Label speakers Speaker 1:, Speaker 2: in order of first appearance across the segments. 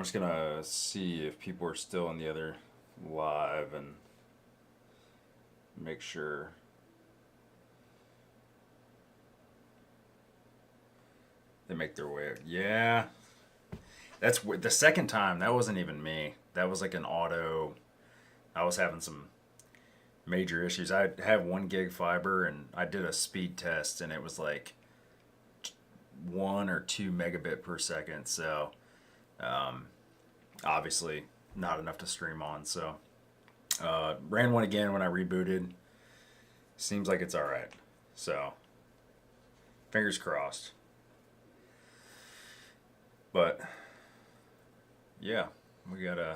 Speaker 1: just gonna see if people are still in the other live and make sure. They make their way. Yeah, that's the second time. That wasn't even me. That was like an auto. I was having some major issues. I have 1 gig fiber, and I did a speed test, and it was like 1 or 2 megabit per second. So, um, obviously not enough to stream on. So, ran one again when I rebooted. Seems like it's all right. So, fingers crossed. But yeah, we gotta.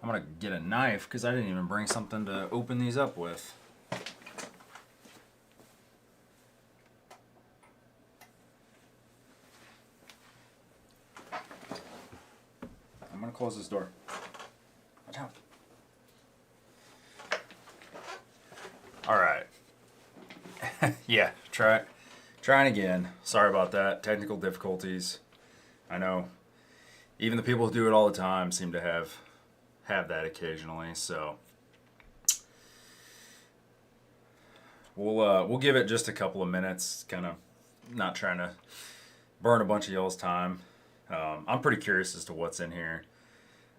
Speaker 1: I'm gonna get a knife because I didn't even bring something to open these up with. I'm gonna close this door. Watch out. All right. Yeah, trying again. Sorry about that. Technical difficulties. I know. Even the people who do it all the time seem to have that occasionally. So we'll give it just a couple of minutes. Kind of not trying to burn a bunch of y'all's time. I'm pretty curious as to what's in here.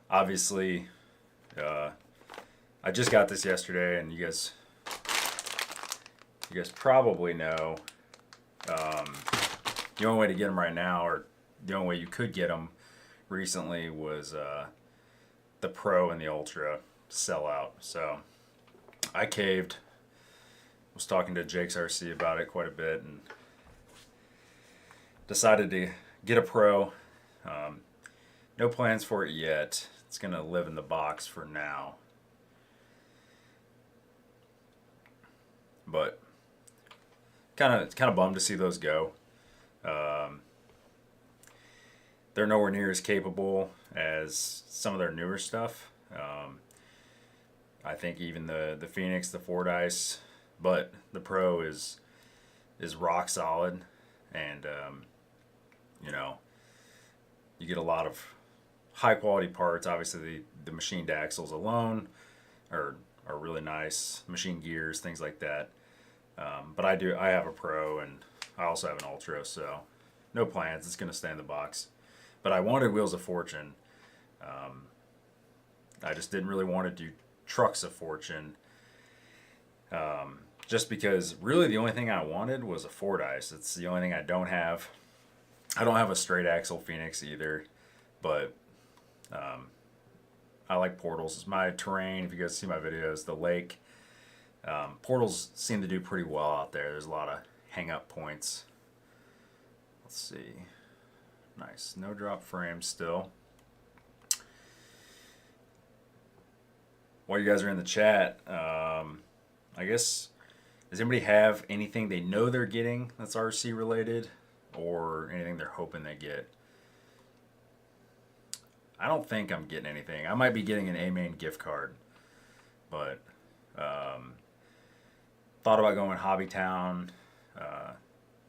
Speaker 1: Obviously, I just got this yesterday, and you guys probably know the only way to get them right now, or the only way you could get them recently, was the Pro and the Ultra sell out. So I caved. Was talking to Jake's RC about it quite a bit, and decided to get a Pro. No plans for it yet. It's gonna live in the box for now. But kind of bummed to see those go. They're nowhere near as capable as some of their newer stuff. I think even the Phoenix, the Fordyce, but the Pro is rock solid, and you know, you get a lot of high quality parts. Obviously, the machined axles alone are really nice. Machine gears, things like that. But I have a Pro, and I also have an Ultra, so no plans. It's gonna stay in the box. But I wanted Wheels of Fortune. I just didn't really want to do Trucks of Fortune. Just because really the only thing I wanted was a Fordyce. It's the only thing I don't have. I don't have a straight axle Phoenix either, but I like portals. It's my terrain. If you guys see my videos, the lake. Portals seem to do pretty well out there. There's a lot of hang-up points. Let's see. Nice. No drop frame still. While you guys are in the chat, I guess, does anybody have anything they know they're getting that's RC related, or anything they're hoping they get? I don't think I'm getting anything. I might be getting an A-Main gift card, but thought about going Hobby Town,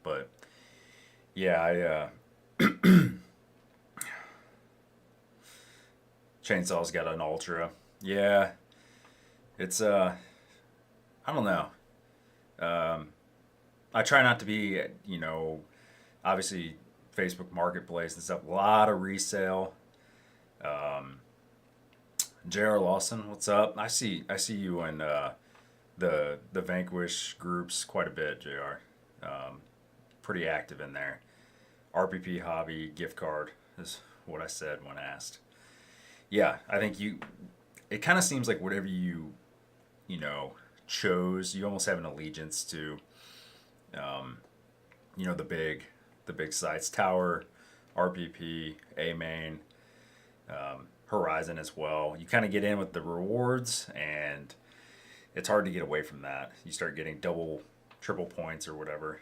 Speaker 1: but yeah, Chainsaw's got an Ultra. Yeah, it's I don't know. I try not to be, obviously Facebook Marketplace and stuff. A lot of resale. J.R. Lawson, what's up? I see you in the Vanquish groups quite a bit, JR. Pretty active in there. RPP Hobby gift card is what I said when asked. Yeah, I think it kind of seems like whatever you chose, you almost have an allegiance to, the big sites, Tower, RPP, A-Main, Horizon as well. You kind of get in with the rewards, and it's hard to get away from that. You start getting double, triple points or whatever.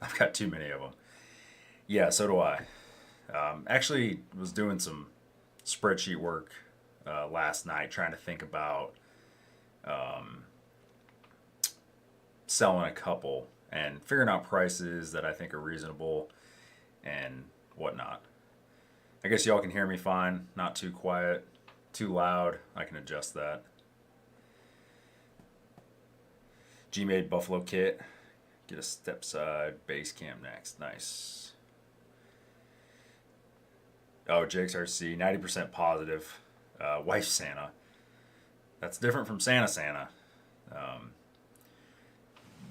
Speaker 1: I've got too many of them. Yeah, so do I. Actually was doing some spreadsheet work last night, trying to think about selling a couple and figuring out prices that I think are reasonable. and whatnot. I guess y'all can hear me fine, not too quiet, too loud. I can adjust that. G-Made Buffalo kit. Get a step side base cam next. Nice. Oh, Jake's RC, 90% positive. Wife Santa. That's different from Santa.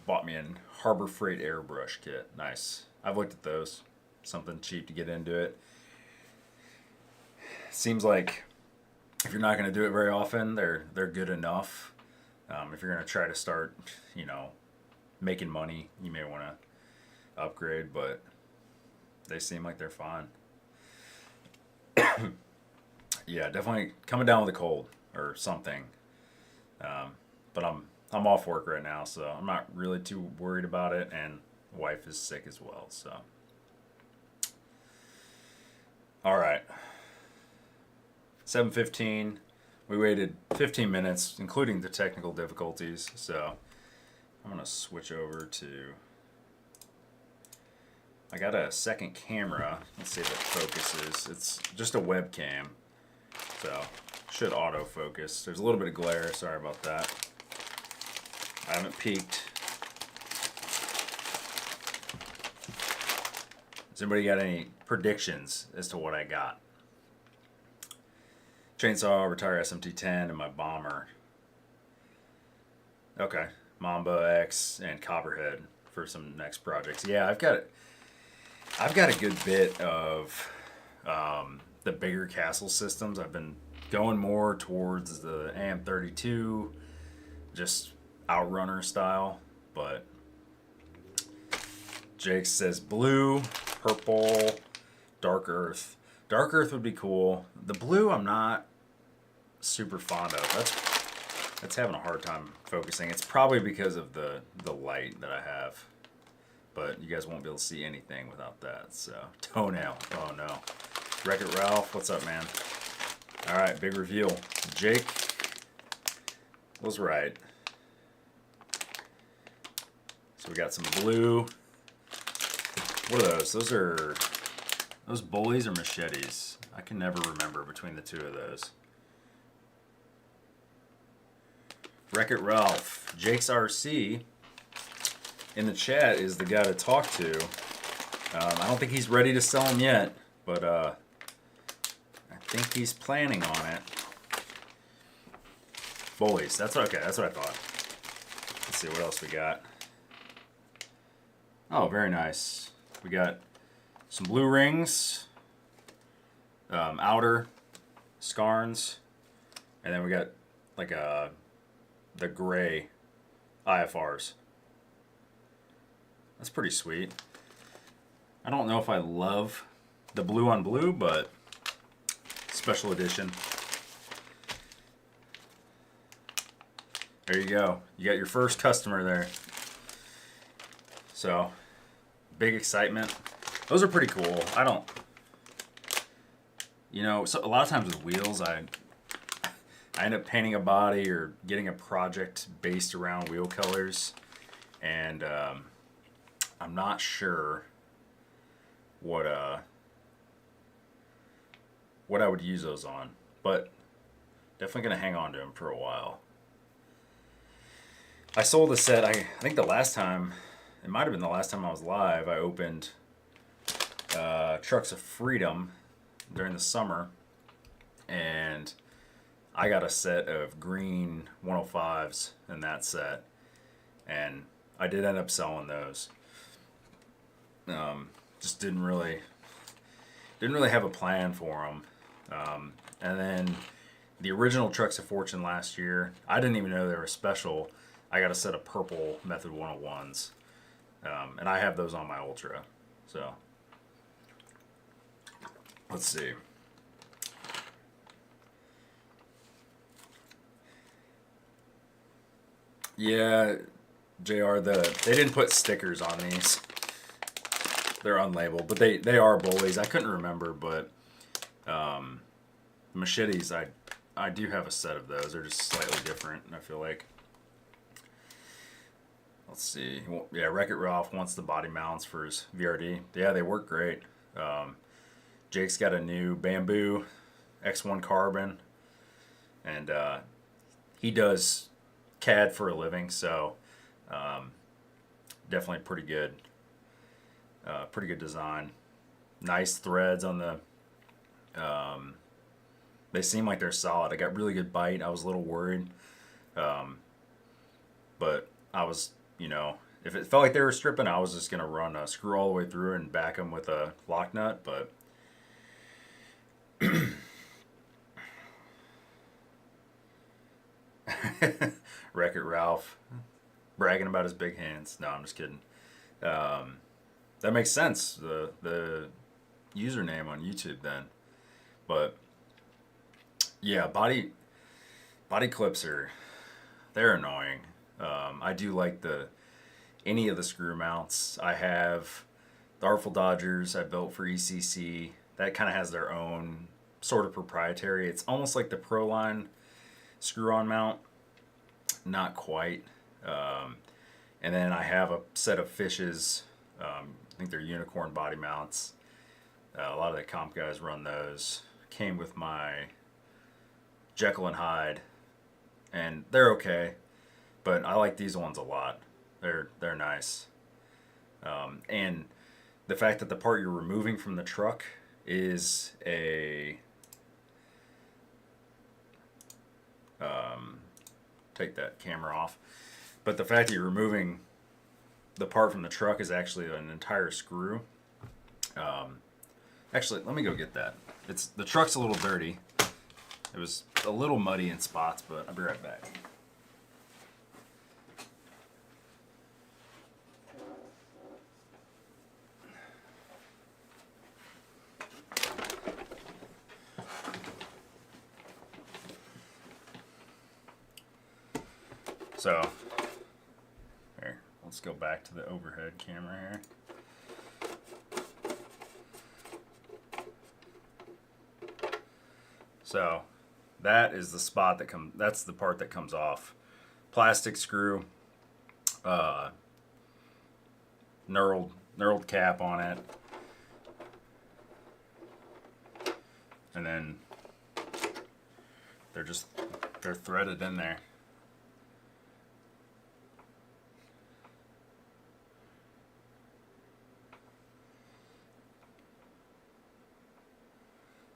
Speaker 1: Bought me an Harbor Freight airbrush kit. Nice. I've looked at those. Something cheap to get into it. Seems like if you're not going to do it very often, they're good enough. If you're going to try to start, making money, you may want to upgrade, but they seem like they're fine. Yeah, definitely coming down with a cold or something. But I'm off work right now, so I'm not really too worried about it, and wife is sick as well, so. All right. 7:15. We waited 15 minutes, including the technical difficulties, so I'm going to switch over to... I got a second camera. Let's see if it focuses. It's just a webcam, so should autofocus. There's a little bit of glare. Sorry about that. I haven't peeked. Has anybody got any predictions as to what I got? Chainsaw, Retire SMT-10, and my bomber. Okay, Mamba X and Copperhead for some next projects. Yeah, I've got a good bit of the bigger castle systems. I've been going more towards the AM32, just outrunner style, but Jake says blue, purple, dark earth. Dark earth would be cool. The blue I'm not super fond of. That's having a hard time focusing. It's probably because of the light that I have. But you guys won't be able to see anything without that. So, toenail. Oh no. Wreck-It Ralph, what's up, man? Alright, big reveal. Jake was right. So we got some blue. What are those? Those are bullies or machetes? I can never remember between the two of those. Wreck-It Ralph. Jake's RC in the chat is the guy to talk to. I don't think he's ready to sell them yet, but I think he's planning on it. Bullies. That's okay. That's what I thought. Let's see what else we got. Oh, very nice. We got some blue rings, outer scarns, and then we got like the gray IFRs. That's pretty sweet. I don't know if I love the blue on blue, but special edition. There you go. You got your first customer there. So, big excitement. Those are pretty cool. I don't... so a lot of times with wheels, I end up painting a body or getting a project based around wheel colors. And I'm not sure what I would use those on. But definitely going to hang on to them for a while. I sold a set, I think the last time, it might have been the last time I was live, I opened Trucks of Freedom during the summer, and I got a set of green 105s in that set, and I did end up selling those. Just didn't really have a plan for them. And then the original Trucks of Fortune last year, I didn't even know they were special. I got a set of purple Method 101s. And I have those on my Ultra. So, let's see. Yeah, JR, they didn't put stickers on these. They're unlabeled, but they are bullies. I couldn't remember, but machetes, I do have a set of those. They're just slightly different, I feel like. Let's see. Well, yeah, Wreck-It Ralph wants the body mounts for his VRD. Yeah, they work great. Jake's got a new bamboo X1 carbon, and he does CAD for a living, so definitely pretty good. Pretty good design. Nice threads on the. They seem like they're solid. I got really good bite. I was a little worried, but I was, if it felt like they were stripping, I was just gonna run a screw all the way through and back them with a lock nut. But Wreck-It Ralph bragging about his big hands. No, I'm just kidding. That makes sense. The username on YouTube then, but yeah, body clips they're annoying. I do like any of the screw mounts. I have the Artful Dodgers I built for ECC. That kind of has their own sort of proprietary. It's almost like the Pro line screw-on mount, not quite. And then I have a set of Fishes. I think they're unicorn body mounts. A lot of the comp guys run those. Came with my Jekyll and Hyde, and they're okay, but I like these ones a lot. They're nice. And the fact that the part you're removing from the truck is a take that camera off. But the fact that you're removing the part from the truck is actually an entire screw. Actually, let me go get that. The truck's a little dirty. It was a little muddy in spots, but I'll be right back. So, here, let's go back to the overhead camera here. So, that is the spot that's the part that comes off. Plastic screw, knurled cap on it. And then they're threaded in there.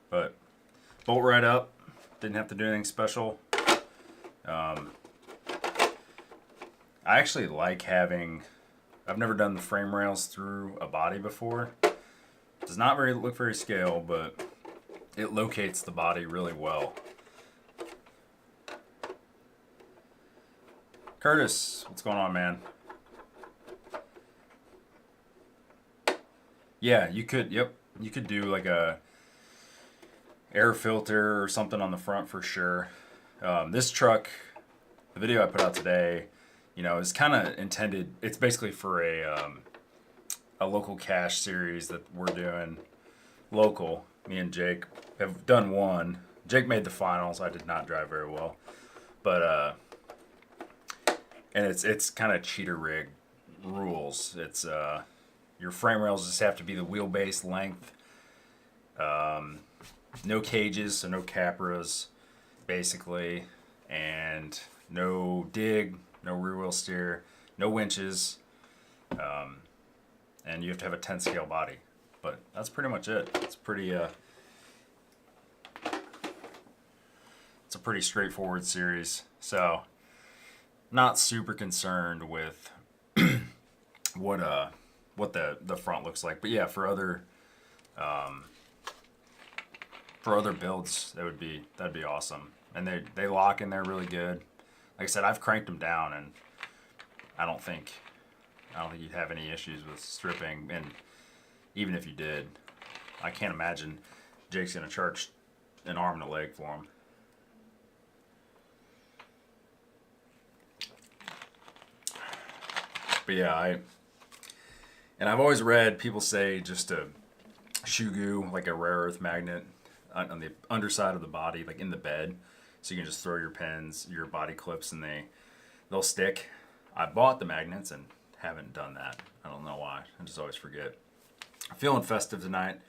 Speaker 1: But bolt right up. Didn't have to do anything special. I actually like I've never done the frame rails through a body before. Does not look very scale, but it locates the body really well. Curtis, what's going on, man? Yeah, you could do like a air filter or something on the front for sure. This truck, the video I put out today, is kind of intended. It's basically for a local cash series that we're doing local. Me and Jake have done one. Jake made the finals. I did not drive very well, but and it's kind of cheater rig rules. It's your frame rails just have to be the wheelbase length. No cages, so no Capras, basically, and no dig, no rear wheel steer, no winches, and you have to have a 10 scale body. But that's pretty much it. It's a pretty straightforward series. So, not super concerned with what the front looks like. But yeah, for other builds, that'd be awesome. And they lock in there really good. Like I said, I've cranked them down, and I don't think you'd have any issues with stripping. And even if you did, I can't imagine Jake's gonna charge an arm and a leg for them. But yeah, I've always read people say just a shoe goo, like a rare earth magnet, on the underside of the body, like in the bed, so you can just throw your pins, your body clips, and they'll stick. I bought the magnets and haven't done that. I don't know why. I just always forget. I'm feeling festive tonight.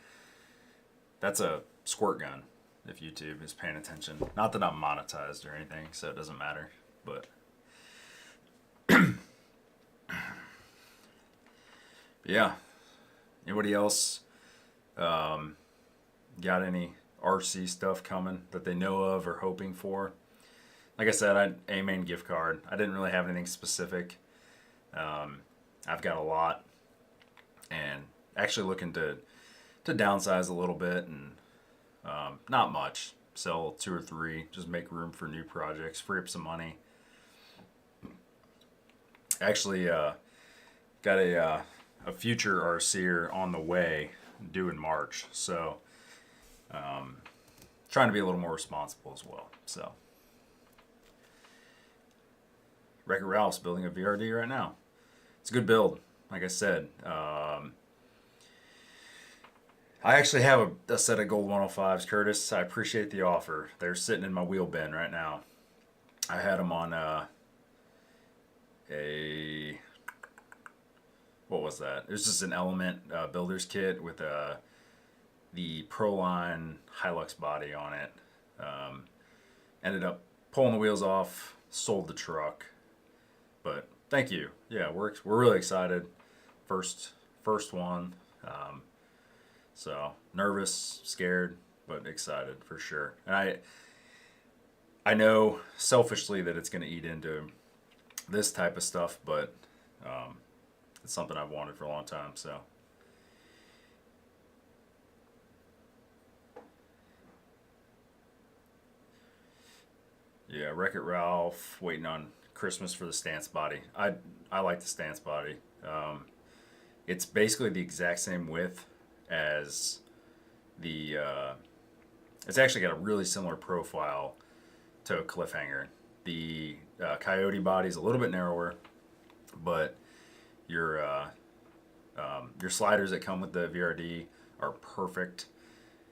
Speaker 1: That's a squirt gun, if YouTube is paying attention. Not that I'm monetized or anything, so it doesn't matter. But yeah. Anybody else got any RC stuff coming that they know of or hoping for? Like I said, a main gift card. I didn't really have anything specific. I've got a lot, and actually looking to downsize a little bit, and not much. Sell 2 or 3, just make room for new projects, free up some money. Actually, got a future RCer on the way, due in March. So, trying to be a little more responsible as well. So, Wreck-It Ralph's building a VRD right now. It's a good build, like I said. I actually have a set of gold 105s, Curtis. I appreciate the offer. They're sitting in my wheel bin right now. I had them on what was that? It was just an Element builder's kit with the Proline Hilux body on it. Ended up pulling the wheels off, sold the truck. But thank you. Yeah, we're really excited. First one. So nervous, scared, but excited for sure. And I know selfishly that it's going to eat into this type of stuff, but it's something I've wanted for a long time. So yeah, Wreck-It Ralph waiting on Christmas for the stance body. I like the stance body. It's basically the exact same width as the. It's actually got a really similar profile to a Cliffhanger. The Coyote body is a little bit narrower, but your sliders that come with the VRD are perfect.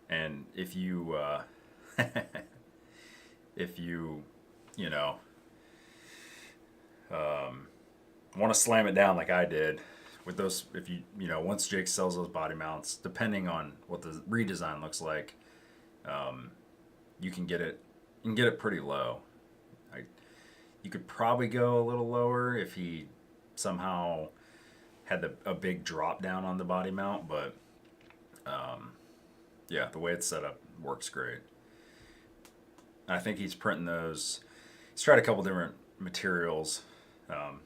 Speaker 1: And if you you know want to slam it down like I did with those, if once Jake sells those body mounts, depending on what the redesign looks like, you can get it pretty low. You could probably go a little lower if he somehow had a big drop down on the body mount, but yeah, the way it's set up works great. I think he's printing those. He's tried a couple different materials.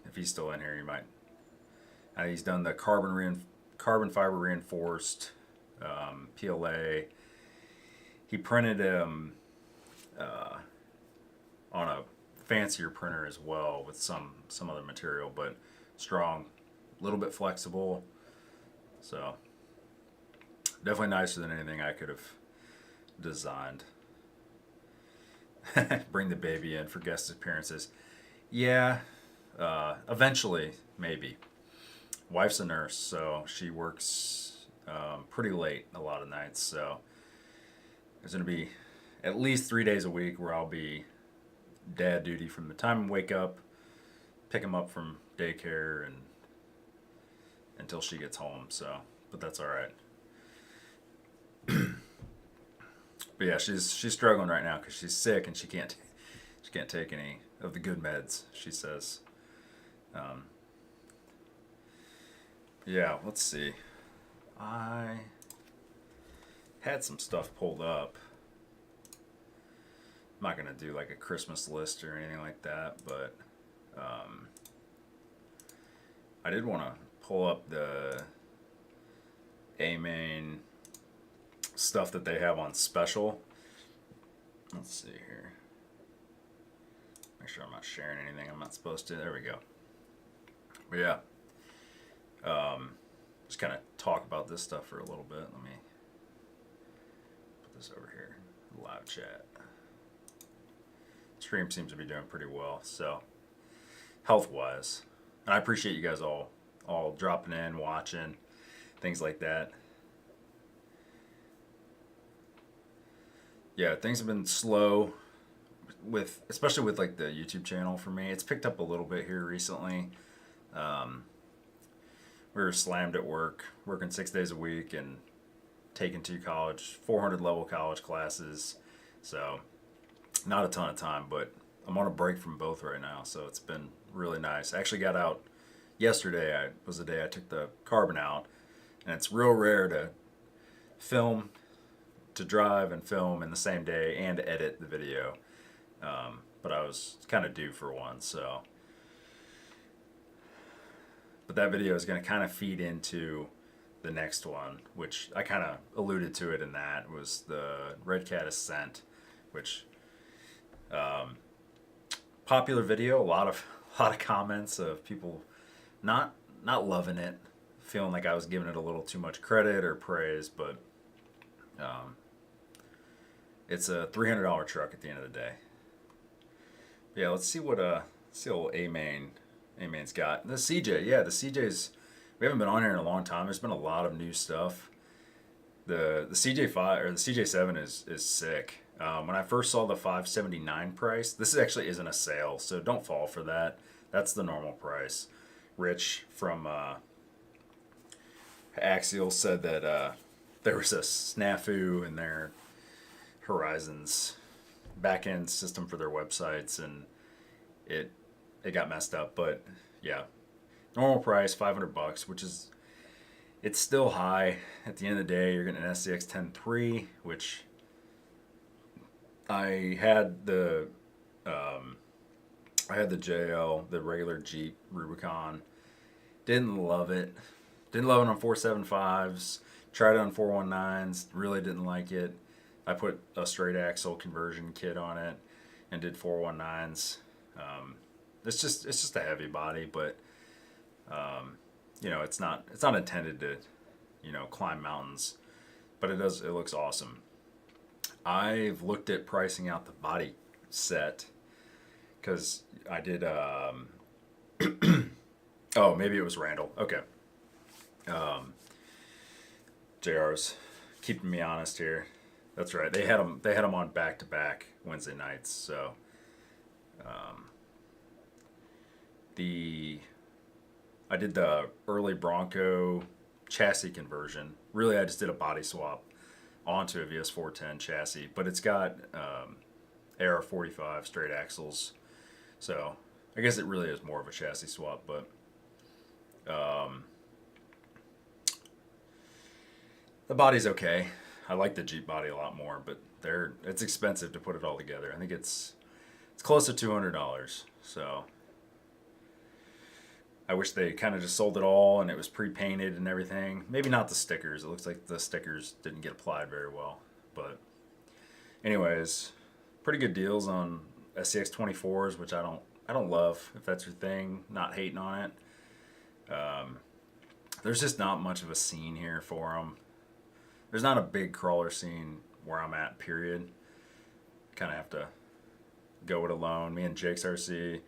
Speaker 1: If he's still in here, he might. He's done the carbon fiber reinforced PLA. He printed on a fancier printer as well with some other material, but strong, a little bit flexible. So definitely nicer than anything I could have designed. Bring the baby in for guest appearances. Yeah, eventually, maybe. Wife's a nurse, so she works pretty late a lot of nights. So there's going to be at least 3 days a week where I'll be dad duty from the time I wake up, pick him up from daycare, and until she gets home. So, but that's all right. But yeah, she's struggling right now because she's sick and she can't take any of the good meds, she says. Yeah, let's see. I had some stuff pulled up. I'm not gonna do like a Christmas list or anything like that, but I did want to pull up the A-Main stuff that they have on special. Let's see here. Make sure I'm not sharing anything I'm not supposed to. There we go. But yeah. Just kind of talk about this stuff for a little bit. Let me put this over here. Live chat. Stream seems to be doing pretty well. So, health-wise. And I appreciate you guys all dropping in, watching, things like that. Yeah, things have been slow especially with like the YouTube channel for me. It's picked up a little bit here recently. We were slammed at work, working 6 days a week, and taken 2 400 level college classes. So not a ton of time, but I'm on a break from both right now. So it's been really nice. I actually got out yesterday. Was the day I took the carbon out, and it's real rare to film, to drive and film in the same day and edit the video. But I was kind of due for one, so. But that video is going to kind of feed into the next one, which I kind of alluded to it in that, was the Red Cat Ascent, which popular video, a lot of comments of people not loving it, feeling like I was giving it a little too much credit or praise, but it's a $300 truck at the end of the day. Yeah, let's see what old A-Main's got. The CJ, yeah, the CJ's, we haven't been on here in a long time. There's been a lot of new stuff. The CJ5 or the CJ7 is sick. When I first saw the 579 price, this actually isn't a sale, so don't fall for that. That's the normal price. Rich from Axial said that there was a snafu in their Horizons back-end system for their websites, and it got messed up. But yeah, normal price $500, which is, it's still high. At the end of the day, you're getting an SCX 10.3, which I had the JL, the regular Jeep Rubicon. Didn't love it. Didn't love it on 475s. Tried it on 419s. Really didn't like it. I put a straight axle conversion kit on it and did 419s. It's just a heavy body, but it's not intended to climb mountains, but it looks awesome. I've looked at pricing out the body set because I did oh, maybe it was Randall. Okay. JR's keeping me honest here. That's right. They had them on back-to-back Wednesday nights. So I did the early Bronco chassis conversion. Really, I just did a body swap onto a VS410 chassis, but it's got AR45 straight axles. So I guess it really is more of a chassis swap, but the body's okay. I like the Jeep body a lot more, but it's expensive to put it all together. I think it's close to $200. So I wish they kind of just sold it all and it was pre-painted and everything. Maybe not the stickers. It looks like the stickers didn't get applied very well. But anyways, pretty good deals on SCX 24s, which I don't love. If that's your thing, not hating on it. There's just not much of a scene here for them. There's not a big crawler scene where I'm at, period. Kind of have to go it alone. Me and Jake's RC.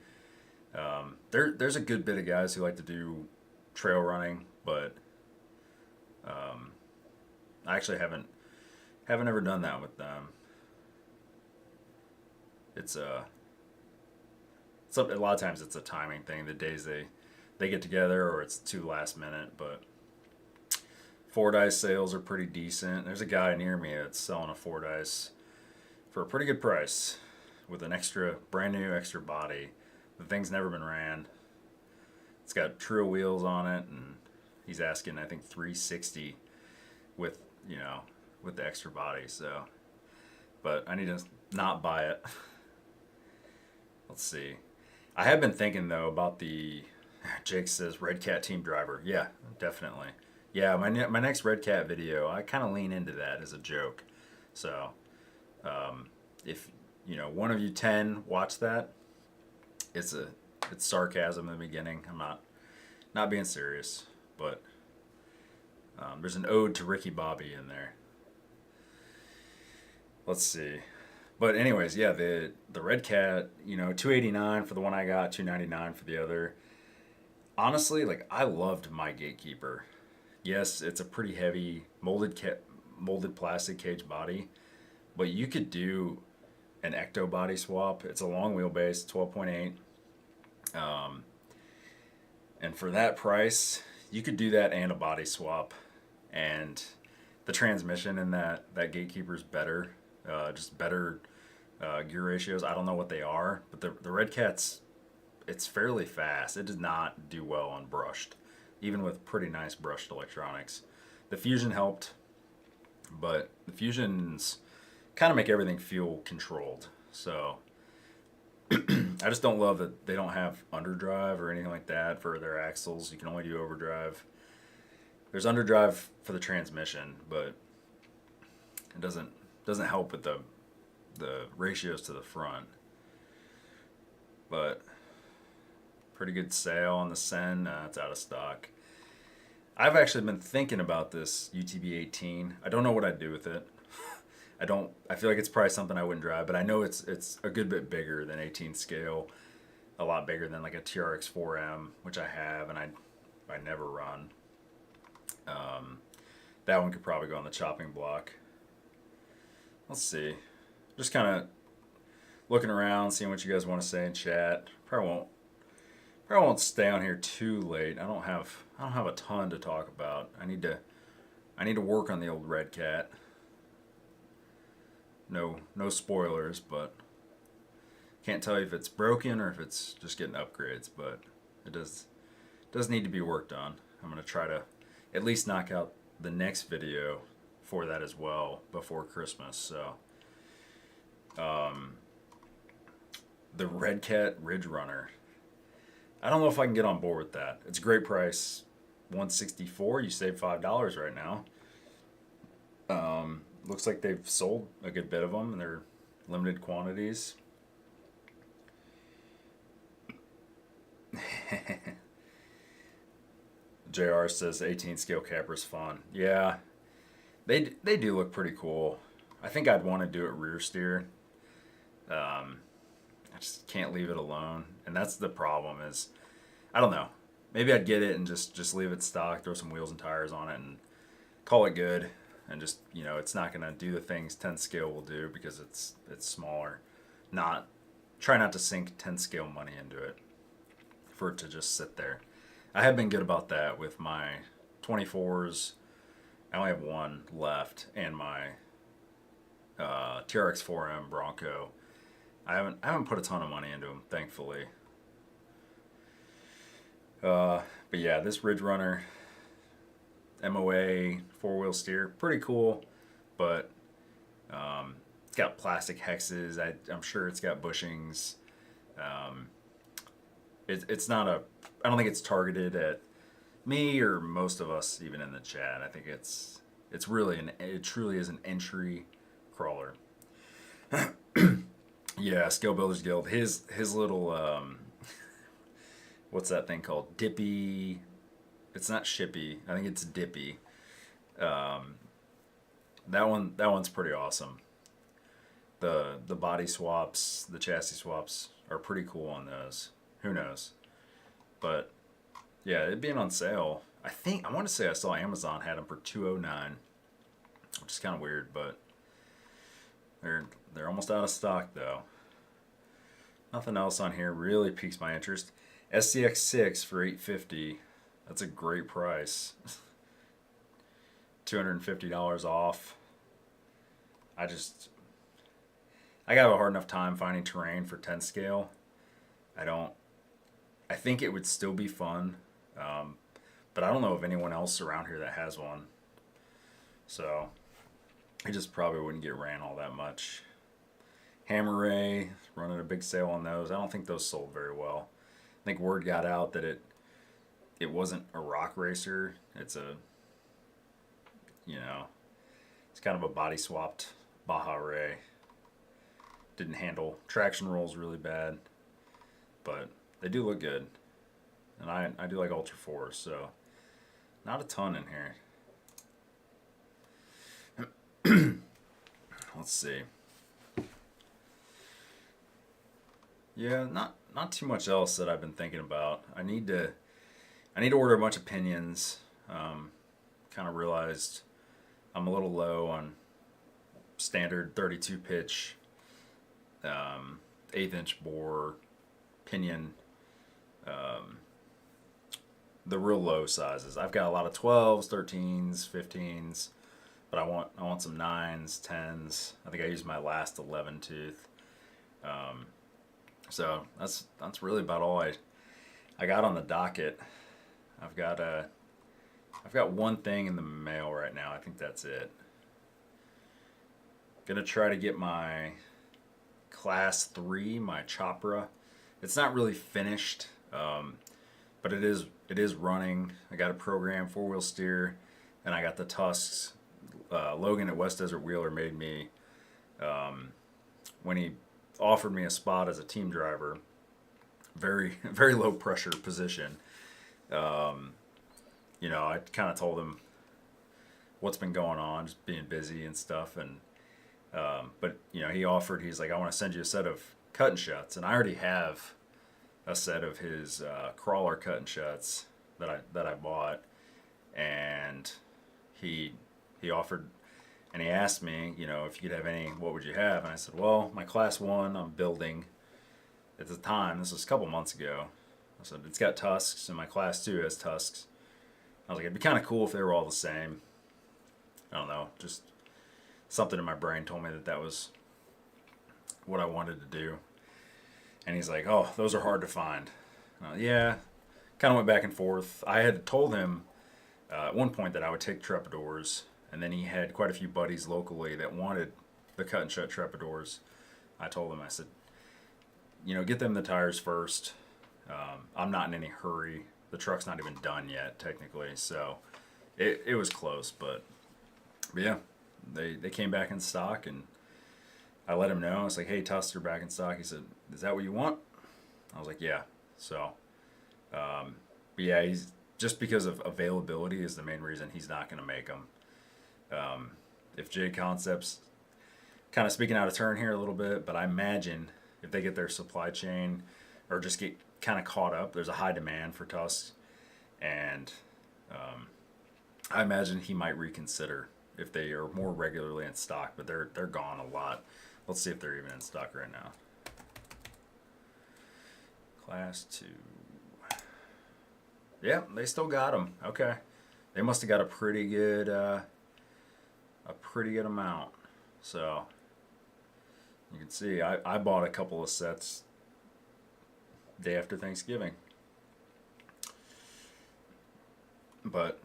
Speaker 1: There's a good bit of guys who like to do trail running, but I actually haven't ever done that with them. It's a lot of times it's a timing thing. The days they get together, or it's too last minute, but. Fordyce sales are pretty decent. There's a guy near me that's selling a Fordyce for a pretty good price with an brand new extra body. The thing's never been ran. It's got True wheels on it, and he's asking, I think, $360 with the extra body. So, but I need to not buy it. Let's see. I have been thinking though about Jake says Red Cat team driver. Yeah, definitely. Yeah, my next Red Cat video, I kind of lean into that as a joke. So, if one of you 10 watch that, it's sarcasm in the beginning. I'm not being serious, but there's an ode to Ricky Bobby in there. Let's see. But anyways, yeah, the Red Cat, $289 for the one I got, $299 for the other. Honestly, like, I loved my Gatekeeper. Yes, it's a pretty heavy molded plastic cage body, but you could do an ecto body swap. It's a long wheelbase, 12.8. And for that price, you could do that and a body swap. And the transmission in that Gatekeeper's better, just better gear ratios. I don't know what they are, but the Red Cat's, it's fairly fast. It does not do well on brushed, even with pretty nice brushed electronics. The Fusion helped, but the Fusions kind of make everything feel controlled. So I just don't love that they don't have underdrive or anything like that for their axles. You can only do overdrive. There's underdrive for the transmission, but it doesn't help with the ratios to the front. But pretty good sale on the Sen. It's out of stock. I've actually been thinking about this UTB 18. I don't know what I'd do with it. I feel like it's probably something I wouldn't drive, but I know it's a good bit bigger than 18 scale, a lot bigger than like a TRX 4M, which I have and I never run. That one could probably go on the chopping block. Let's see. Just kind of looking around, seeing what you guys want to say in chat. Probably won't stay on here too late. I don't have a ton to talk about. I need to work on the old Red Cat. No spoilers, but can't tell you if it's broken or if it's just getting upgrades, but it does need to be worked on. I'm going to try to at least knock out the next video for that as well before Christmas. So the Red Cat Ridge Runner, I don't know if I can get on board with that. It's a great price, $164. You save $5 right now. Looks like they've sold a good bit of them and they're limited quantities. JR says 18 scale Capra's fun. Yeah, they do look pretty cool. I think I'd want to do it rear steer. I just can't leave it alone, and that's the problem. Is I don't know. Maybe I'd get it and just leave it stock, throw some wheels and tires on it, and call it good. And just, it's not gonna do the things 10 scale will do because it's smaller. Try not to sink 10 scale money into it for it to just sit there. I have been good about that with my 24s. I only have one left, and my TRX 4M Bronco. I haven't put a ton of money into them, thankfully. But yeah, this Ridge Runner MOA 4-wheel steer, pretty cool, but it's got plastic hexes. I'm sure it's got bushings. It's not I don't think it's targeted at me or most of us even in the chat. I think it truly is an entry crawler. Yeah, Scale Builders Guild. His little what's that thing called? Dippy. It's not shippy. I think it's dippy. That one's pretty awesome. The body swaps, the chassis swaps are pretty cool on those. Who knows? But yeah, it being on sale. I want to say I saw Amazon had them for $209, which is kind of weird, but they're almost out of stock though. Nothing else on here really piques my interest. SCX6 for $850. That's a great price. $250 off. I got a hard enough time finding terrain for 10 scale. I think it would still be fun, but I don't know of anyone else around here that has one. So I just probably wouldn't get ran all that much. Hammer Ray, running a big sale on those. I don't think those sold very well. I think word got out that it wasn't a rock racer. It's it's kind of a body swapped Baja Ray. Didn't handle traction rolls really bad, but they do look good. And I do like Ultra 4s, so not a ton in here. Let's see. Yeah, not too much else that I've been thinking about. I need to order a bunch of pinions. Kind of realized I'm a little low on standard 32 pitch, 1/8 inch bore pinion. The real low sizes. I've got a lot of 12s, 13s, 15s, but I want some 9s, 10s. I think I used my last 11 tooth. So that's really about all I got on the docket. I've got one thing in the mail right now. I think that's it. Gonna try to get my class 3, my Capra. It's not really finished, but it is running. I got a program 4-wheel steer, and I got the tusks. Logan at West Desert Wheeler made me, when he offered me a spot as a team driver, very very low pressure position. You know, I kind of told him what's been going on, just being busy and stuff, and but you know, he's like, I want to send you a set of cut and shuts, and I already have a set of his crawler cut and shuts that I bought, and he offered, and he asked me, you know, if you could have any, what would you have? And I said, well, my class 1 I'm building at the time. This was a couple months ago. I said it's got tusks, and my class 2 has tusks. I was like, it'd be kind of cool if they were all the same. I don't know, just something in my brain told me that was what I wanted to do. And he's like, oh, those are hard to find. Yeah, kind of went back and forth. I had told him at one point that I would take trepidors, and then he had quite a few buddies locally that wanted the cut and shut trepidors. I told him, I said, you know, get them the tires first. I'm not in any hurry. The truck's not even done yet, technically, so it was close, but yeah, they came back in stock, and I let him know. I was like, hey, tusks are back in stock. He said, is that what you want? I was like, yeah. So, but yeah, he's just because of availability is the main reason he's not going to make them. If J Concepts, kind of speaking out of turn here a little bit, but I imagine if they get their supply chain or just get kind of caught up, there's a high demand for tusks, and I imagine he might reconsider if they are more regularly in stock, but they're gone a lot. Let's see if they're even in stock right now. Class 2. Yeah, they still got them. Okay, they must have got a pretty good amount. So you can see I bought a couple of sets day after Thanksgiving, but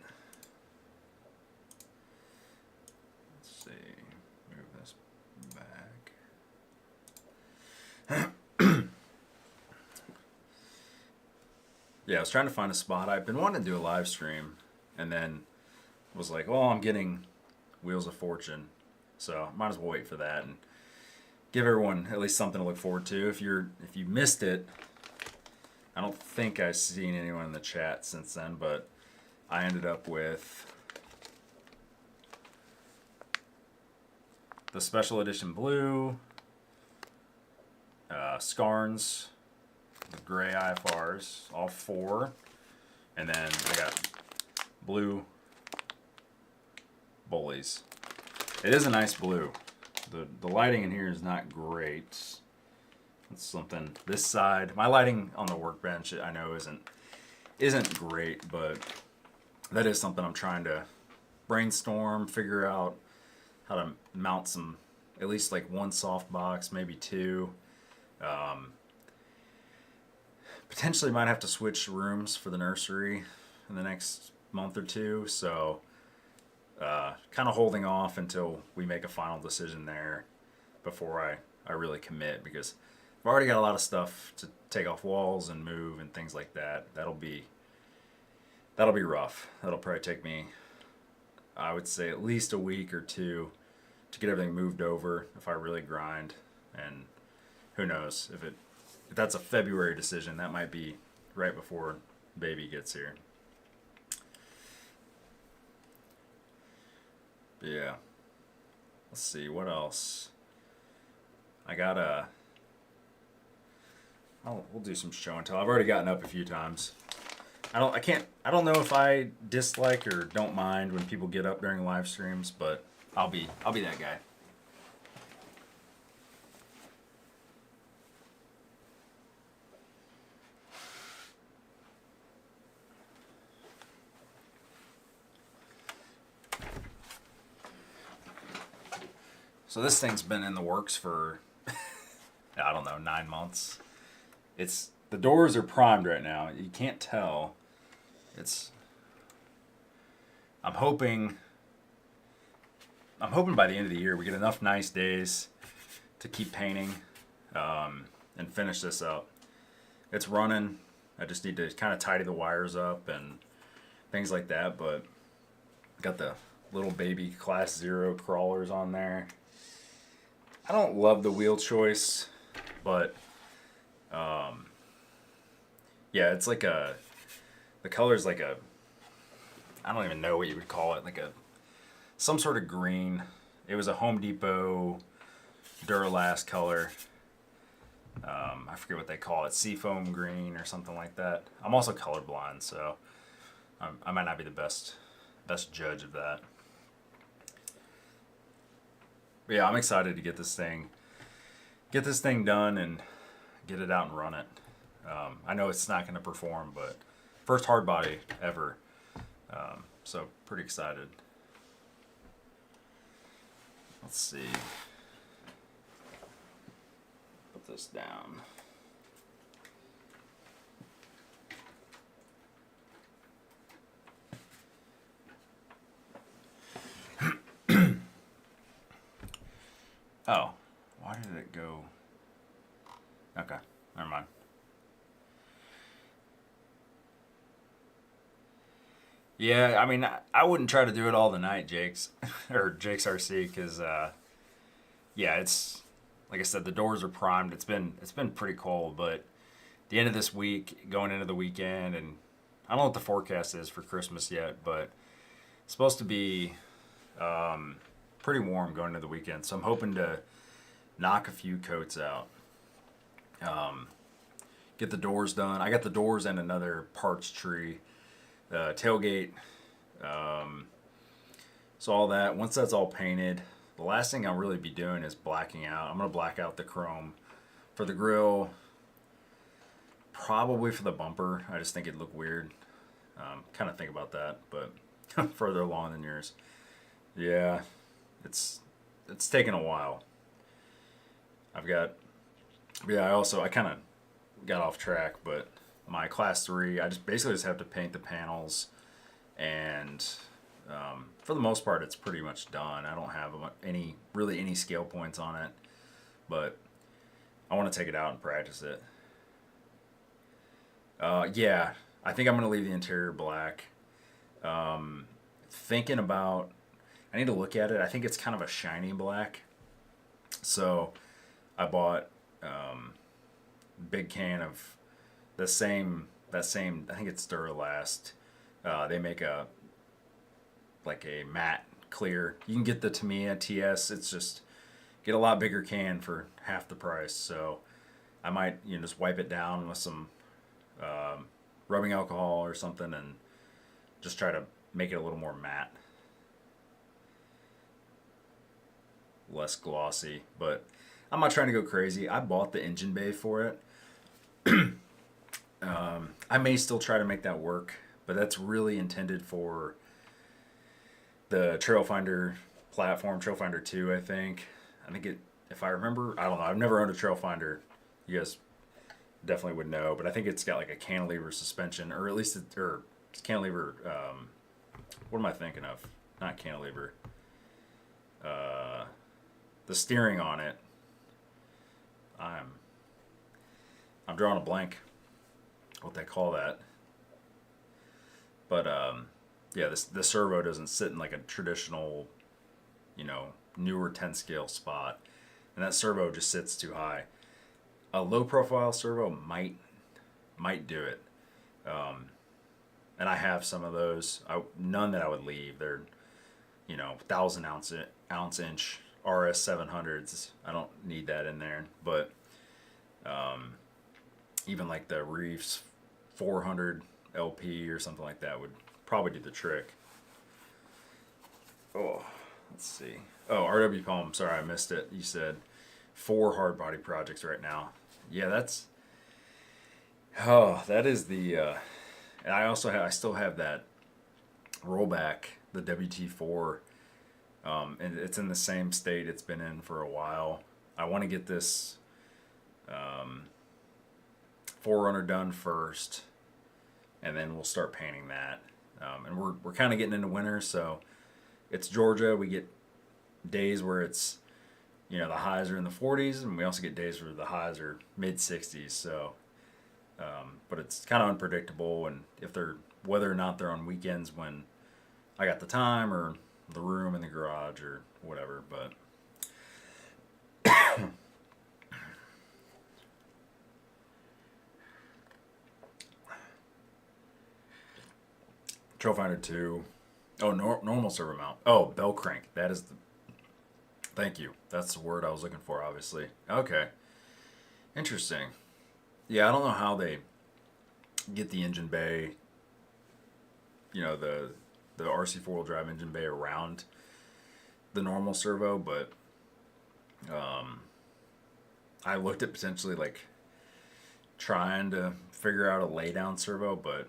Speaker 1: let's see, move this back. Yeah, I was trying to find a spot. I've been wanting to do a live stream, and then was like, well, I'm getting Wheels of Fortune, so might as well wait for that and give everyone at least something to look forward to. If you missed it, I don't think I've seen anyone in the chat since then, but I ended up with the special edition blue, Scarns, the gray IFRs, all 4, and then I got blue bullies. It is a nice blue. The lighting in here is not great. It's something, this side, my lighting on the workbench I know isn't great, but that is something I'm trying to brainstorm, figure out how to mount some, at least like 1 soft box, maybe 2. Potentially might have to switch rooms for the nursery in the next month or 2, so kind of holding off until we make a final decision there before I really commit, because I've already got a lot of stuff to take off walls and move and things like that. That'll be rough. That'll probably take me, I would say, at least a week or 2 to get everything moved over if I really grind. And who knows, if that's a February decision, that might be right before baby gets here. But yeah, let's see what else. We'll do some show and tell. I've already gotten up a few times. I don't know if I dislike or don't mind when people get up during live streams, but I'll be that guy. So this thing's been in the works for, I don't know, 9 months. The doors are primed right now. You can't tell. I'm hoping by the end of the year we get enough nice days to keep painting and finish this up. It's running. I just need to kind of tidy the wires up and things like that, but got the little baby class 0 crawlers on there. I don't love the wheel choice, but yeah, it's like the color's like I don't even know what you would call it, like some sort of green. It was a Home Depot Duralast color. I forget what they call it, seafoam green or something like that. I'm also colorblind, so I might not be the best judge of that. But yeah, I'm excited to get this thing done and get it out and run it. I know it's not going to perform, but first hard body ever, so pretty excited. Let's see. Put this down. Oh, why did it go? Okay, never mind. Yeah, I mean, I wouldn't try to do it all the night, Jake's or Jake's RC, because yeah, it's like I said, the doors are primed. It's been pretty cold, but the end of this week, going into the weekend, and I don't know what the forecast is for Christmas yet, but it's supposed to be pretty warm going into the weekend. So I'm hoping to knock a few coats out. Get the doors done. I got the doors and another parts tree. Tailgate. So all that. Once that's all painted, the last thing I'll really be doing is blacking out. I'm going to black out the chrome for the grill. Probably for the bumper. I just think it'd look weird. Kind of think about that, but further along than yours. Yeah, it's taken a while. I kind of got off track, but my class 3, I basically have to paint the panels, and for the most part, it's pretty much done. I don't have any scale points on it, but I want to take it out and practice it. Yeah, I think I'm going to leave the interior black. Thinking about, I need to look at it. I think it's kind of a shiny black. So I bought big can of that same, I think it's Duralast. They make a matte clear. You can get the Tamiya TS. It's just get a lot bigger can for half the price. So I might just wipe it down with some rubbing alcohol or something and just try to make it a little more matte, less glossy. But I'm not trying to go crazy. I bought the engine bay for it. I may still try to make that work, but that's really intended for the Trailfinder platform, Trailfinder 2, I think. If I remember, I don't know. I've never owned a Trailfinder. You guys definitely would know, but I think it's got like a cantilever suspension, or at least it's cantilever. What am I thinking of? Not cantilever. The steering on it. I'm drawing a blank. What they call that? But yeah, the servo doesn't sit in like a traditional, newer 10 scale spot, and that servo just sits too high. A low profile servo might do it, and I have some of those. None that I would leave. They're 1,000 ounce inch RS 700s. I don't need that in there, but even like the Reefs 400 LP or something like that would probably do the trick. Oh, let's see. Oh, RW Palm. Sorry, I missed it. You said 4 hard body projects right now. Yeah, that is the. And I still have that rollback, the WT4. And it's in the same state it's been in for a while. I want to get this Forerunner done first, and then we'll start painting that. And we're kind of getting into winter, so it's Georgia. We get days where it's, the highs are in the 40s, and we also get days where the highs are mid 60s. So, but it's kind of unpredictable, and whether or not they're on weekends when I got the time or the room in the garage or whatever. But Trailfinder 2. Oh, normal servo mount. Oh, bell crank. That is the. Thank you. That's the word I was looking for, obviously. Okay. Interesting. Yeah, I don't know how they get the engine bay, the RC four-wheel drive engine bay around the normal servo, but I looked at potentially like trying to figure out a laydown servo, but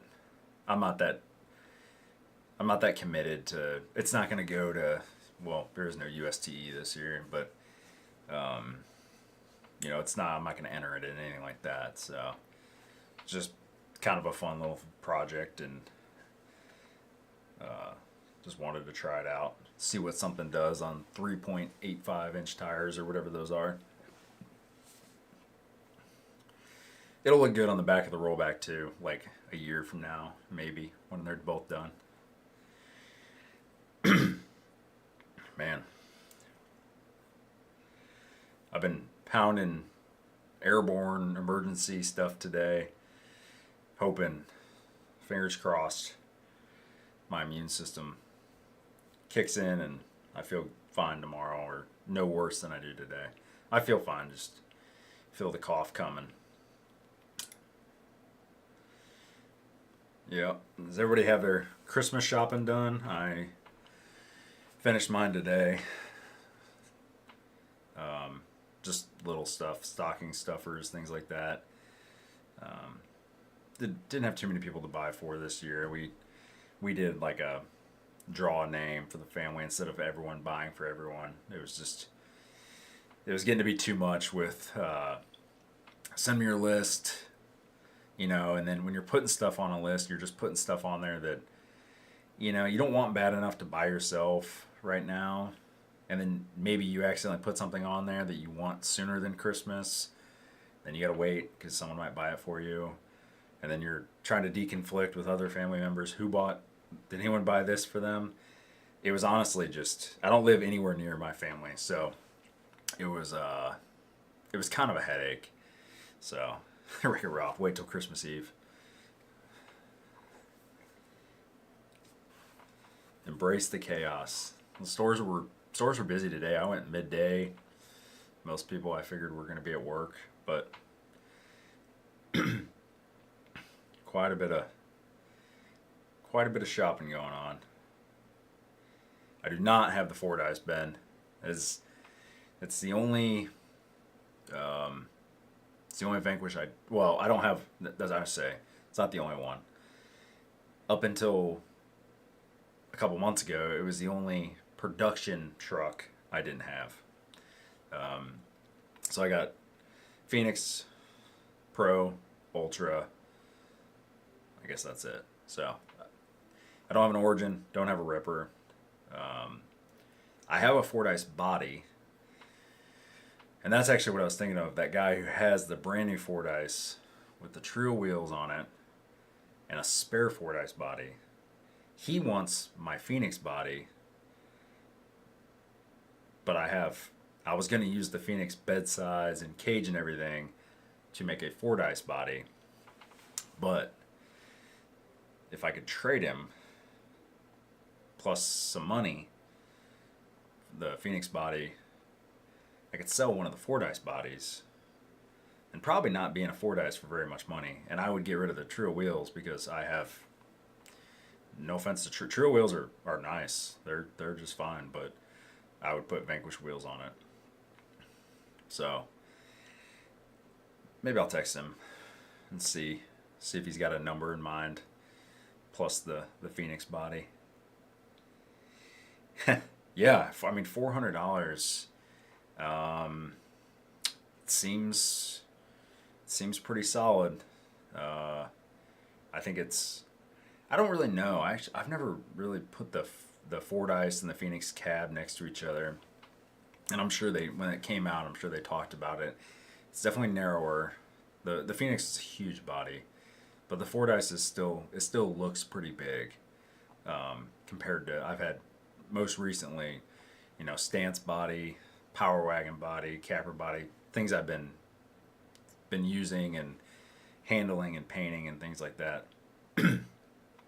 Speaker 1: I'm not that committed to. It's not going to go to. Well, there is no USTE this year, but it's not. I'm not going to enter it in anything like that. So, it's just kind of a fun little project, and just wanted to try it out, see what something does on 3.85-inch tires or whatever those are. It'll look good on the back of the rollback too, like a year from now, maybe, when they're both done. Man. I've been pounding airborne emergency stuff today, hoping, fingers crossed, my immune system kicks in and I feel fine tomorrow, or no worse than I do today. I feel fine, just feel the cough coming. Yeah. Does everybody have their Christmas shopping done? I finished mine today. Just little stuff, stocking stuffers, things like that. Didn't have too many people to buy for this year. We did like a draw a name for the family instead of everyone buying for everyone. It was getting to be too much with send me your list, and then when you're putting stuff on a list, you're just putting stuff on there that you don't want bad enough to buy yourself right now, and then maybe you accidentally put something on there that you want sooner than Christmas, then you gotta wait because someone might buy it for you, and then you're trying to deconflict with other family members did anyone buy this for them. It was honestly just, I don't live anywhere near my family, so it was kind of a headache. So Rick and Ralph, wait till Christmas Eve. Embrace the chaos. The stores were busy today. I went midday. Most people I figured were going to be at work, but quite a bit of shopping going on. I do not have the Fordyce Ben. It's the only Vanquish I don't have. As I say, it's not the only one. Up until a couple months ago, it was the only production truck I didn't have. So I got Phoenix, Pro, Ultra. I guess that's it. So I don't have an Origin, don't have a Ripper. I have a Fordyce body, and that's actually what I was thinking of. That guy who has the brand new Fordyce with the Trio wheels on it and a spare Fordyce body. He wants my Phoenix body, but I was going to use the Phoenix bed size and cage and everything to make a Fordyce body, but if I could trade him plus some money, the Phoenix body, I could sell one of the Fordyce bodies and probably not be in a Fordyce for very much money, and I would get rid of the Trio wheels because I have, no offense to Trio wheels are nice, they're just fine, but I would put Vanquish wheels on it. So maybe I'll text him and see if he's got a number in mind plus the Phoenix body. Yeah, I mean $400 um, seems seems pretty solid. Uh, I think it's. I don't really know. I've never really put the Fordyce and the Phoenix cab next to each other, and I'm sure they when it came out, I'm sure they talked about it. It's definitely narrower. The Phoenix is a huge body, but the Fordyce is still it still looks pretty big compared to I've had most recently, stance body, power wagon body, Capra body, things I've been using and handling and painting and things like that.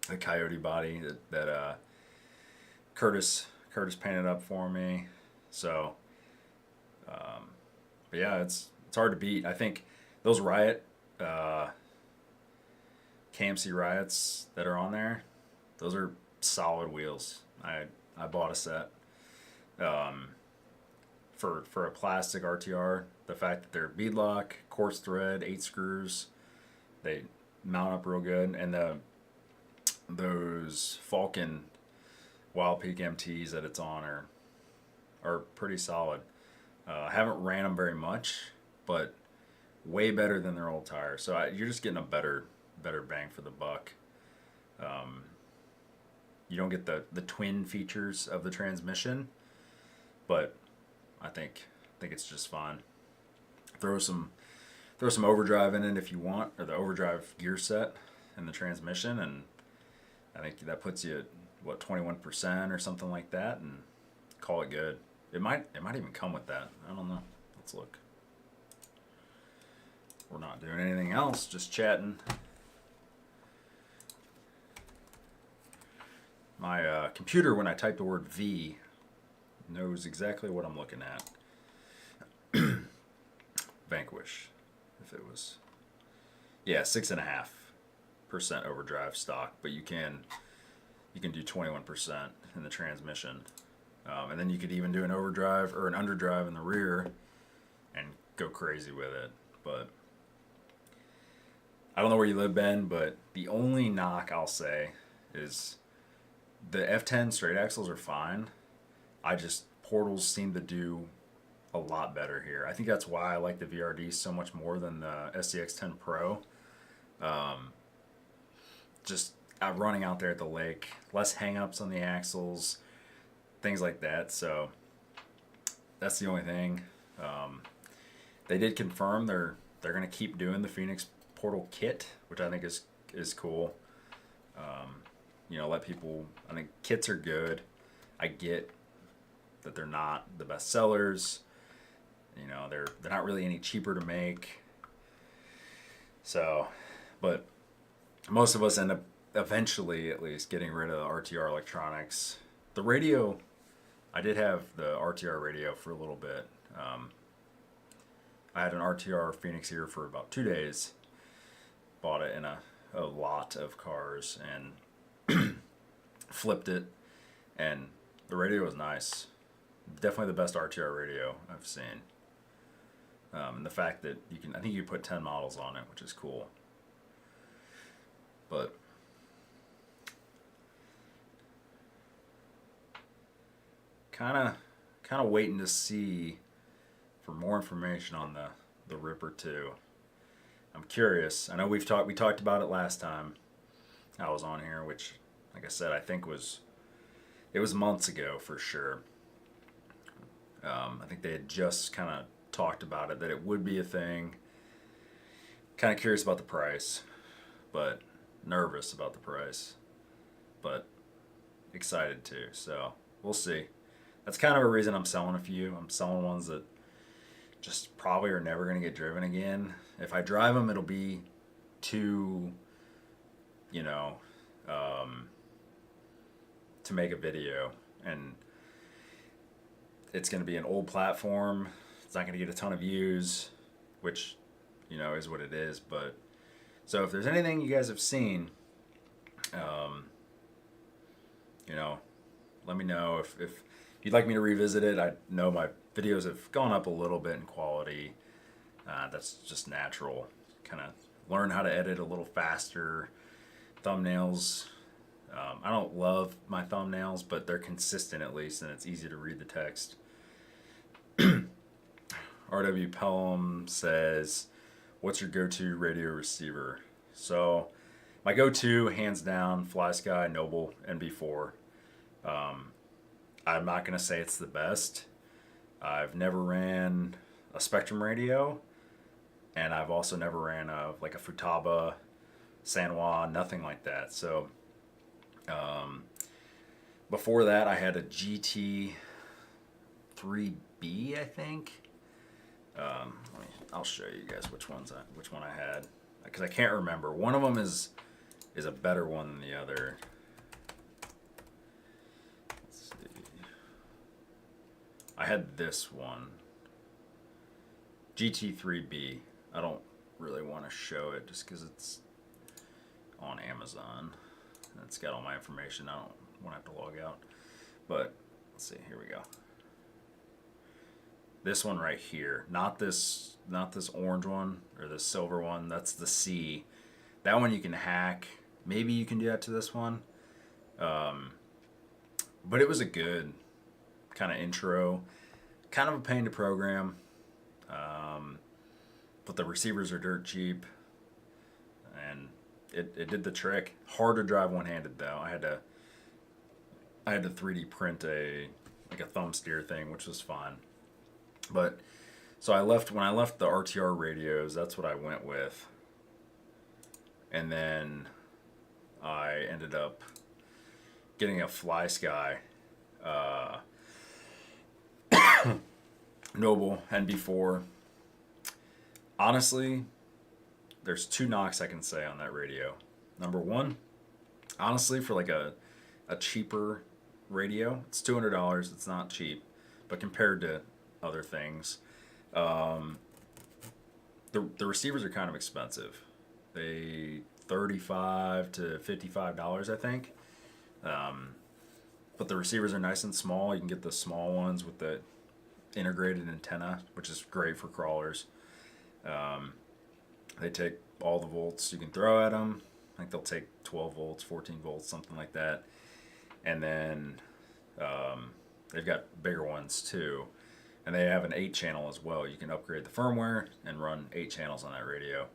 Speaker 1: The Coyote body that Curtis painted up for me. So, but yeah, it's hard to beat. I think those Riot uh, KMC Riots that are on there, those are solid wheels. I bought a set um, for a plastic RTR. The fact that they're beadlock, quartz thread, 8 screws, they mount up real good, and those Falcon Wild Peak MTs that it's on are pretty solid. I haven't ran them very much, but way better than their old tires. So you're just getting a better bang for the buck. Um, you don't get the twin features of the transmission, but I think it's just fine. Throw some overdrive in it if you want, or the overdrive gear set and the transmission, and I think that puts you at what 21% or something like that, and call it good. It might even come with that. I don't know. Let's look. We're not doing anything else, just chatting. My computer, when I type the word V, knows exactly what I'm looking at. Vanquish, if it was, yeah, 6.5% overdrive stock, but you can do 21% in the transmission, and then you could even do an overdrive or an underdrive in the rear, and go crazy with it. But I don't know where you live, Ben, but the only knock I'll say is the F10 straight axles are fine. Portals seem to do a lot better here. I think that's why I like the VRD so much more than the SCX10 Pro. Just running out there at the lake, less hang-ups on the axles, things like that. So that's the only thing. They did confirm they're going to keep doing the Phoenix Portal kit, which I think is cool. Let people. I think kits are good. I get that they're not the best sellers. They're not really any cheaper to make. So, but most of us end up eventually, at least, getting rid of the RTR electronics. The radio, I did have the RTR radio for a little bit. I had an RTR Phoenix here for about 2 days. Bought it in a lot of cars and flipped it, and the radio was nice. Definitely the best RTR radio I've seen. And the fact that I think you put 10 models on it, which is cool. But kind of waiting to see for more information on the Ripper 2. I'm curious. I know we talked about it last time I was on here, which, like I said, I think it was months ago for sure. I think they had just kind of talked about it, that it would be a thing. Kind of curious about the price, but nervous about the price, but excited too. So we'll see. That's kind of a reason I'm selling a few. I'm selling ones that just probably are never going to get driven again. If I drive them, it'll be to make a video, and it's going to be an old platform. It's not going to get a ton of views, which is what it is. But so if there's anything you guys have seen, let me know if you'd like me to revisit it. I know my videos have gone up a little bit in quality. That's just natural. Kind of learn how to edit a little faster. Thumbnails I don't love my thumbnails, but they're consistent at least, and it's easy to read the text. RW Pelham says, what's your go-to radio receiver? So my go-to, hands down, FlySky, Noble, NB4. I'm not going to say it's the best. I've never ran a Spectrum radio, and I've also never ran a Futaba, Sanwa, nothing like that. So before that, I had a GT3B, I think. I'll show you guys which one I had, because I can't remember. One of them is a better one than the other. Let's see. I had this one, GT3B. I don't really want to show it just because it's on Amazon and it's got all my information. I don't want to have to log out. But let's see. Here we go. This one right here, not this orange one or this silver one. That's the C. That one you can hack. Maybe you can do that to this one. But it was a good kind of intro, kind of a pain to program. But the receivers are dirt cheap, and it did the trick. Hard to drive one-handed though. I had to 3D print a thumb steer thing, which was fun. But so when I left the RTR radios, that's what I went with. And then I ended up getting a FlySky Noble NB4. Honestly, there's 2 knocks I can say on that radio. Number one, honestly, for like a cheaper radio, it's $200. It's not cheap, but compared to other things, the receivers are kind of expensive. They $35 to $55, I think. But the receivers are nice and small. You can get the small ones with the integrated antenna, which is great for crawlers. They take all the volts you can throw at them. I think they'll take 12 volts, 14 volts, something like that. And then they've got bigger ones too. And they have an 8-channel as well. You can upgrade the firmware and run 8 channels on that radio.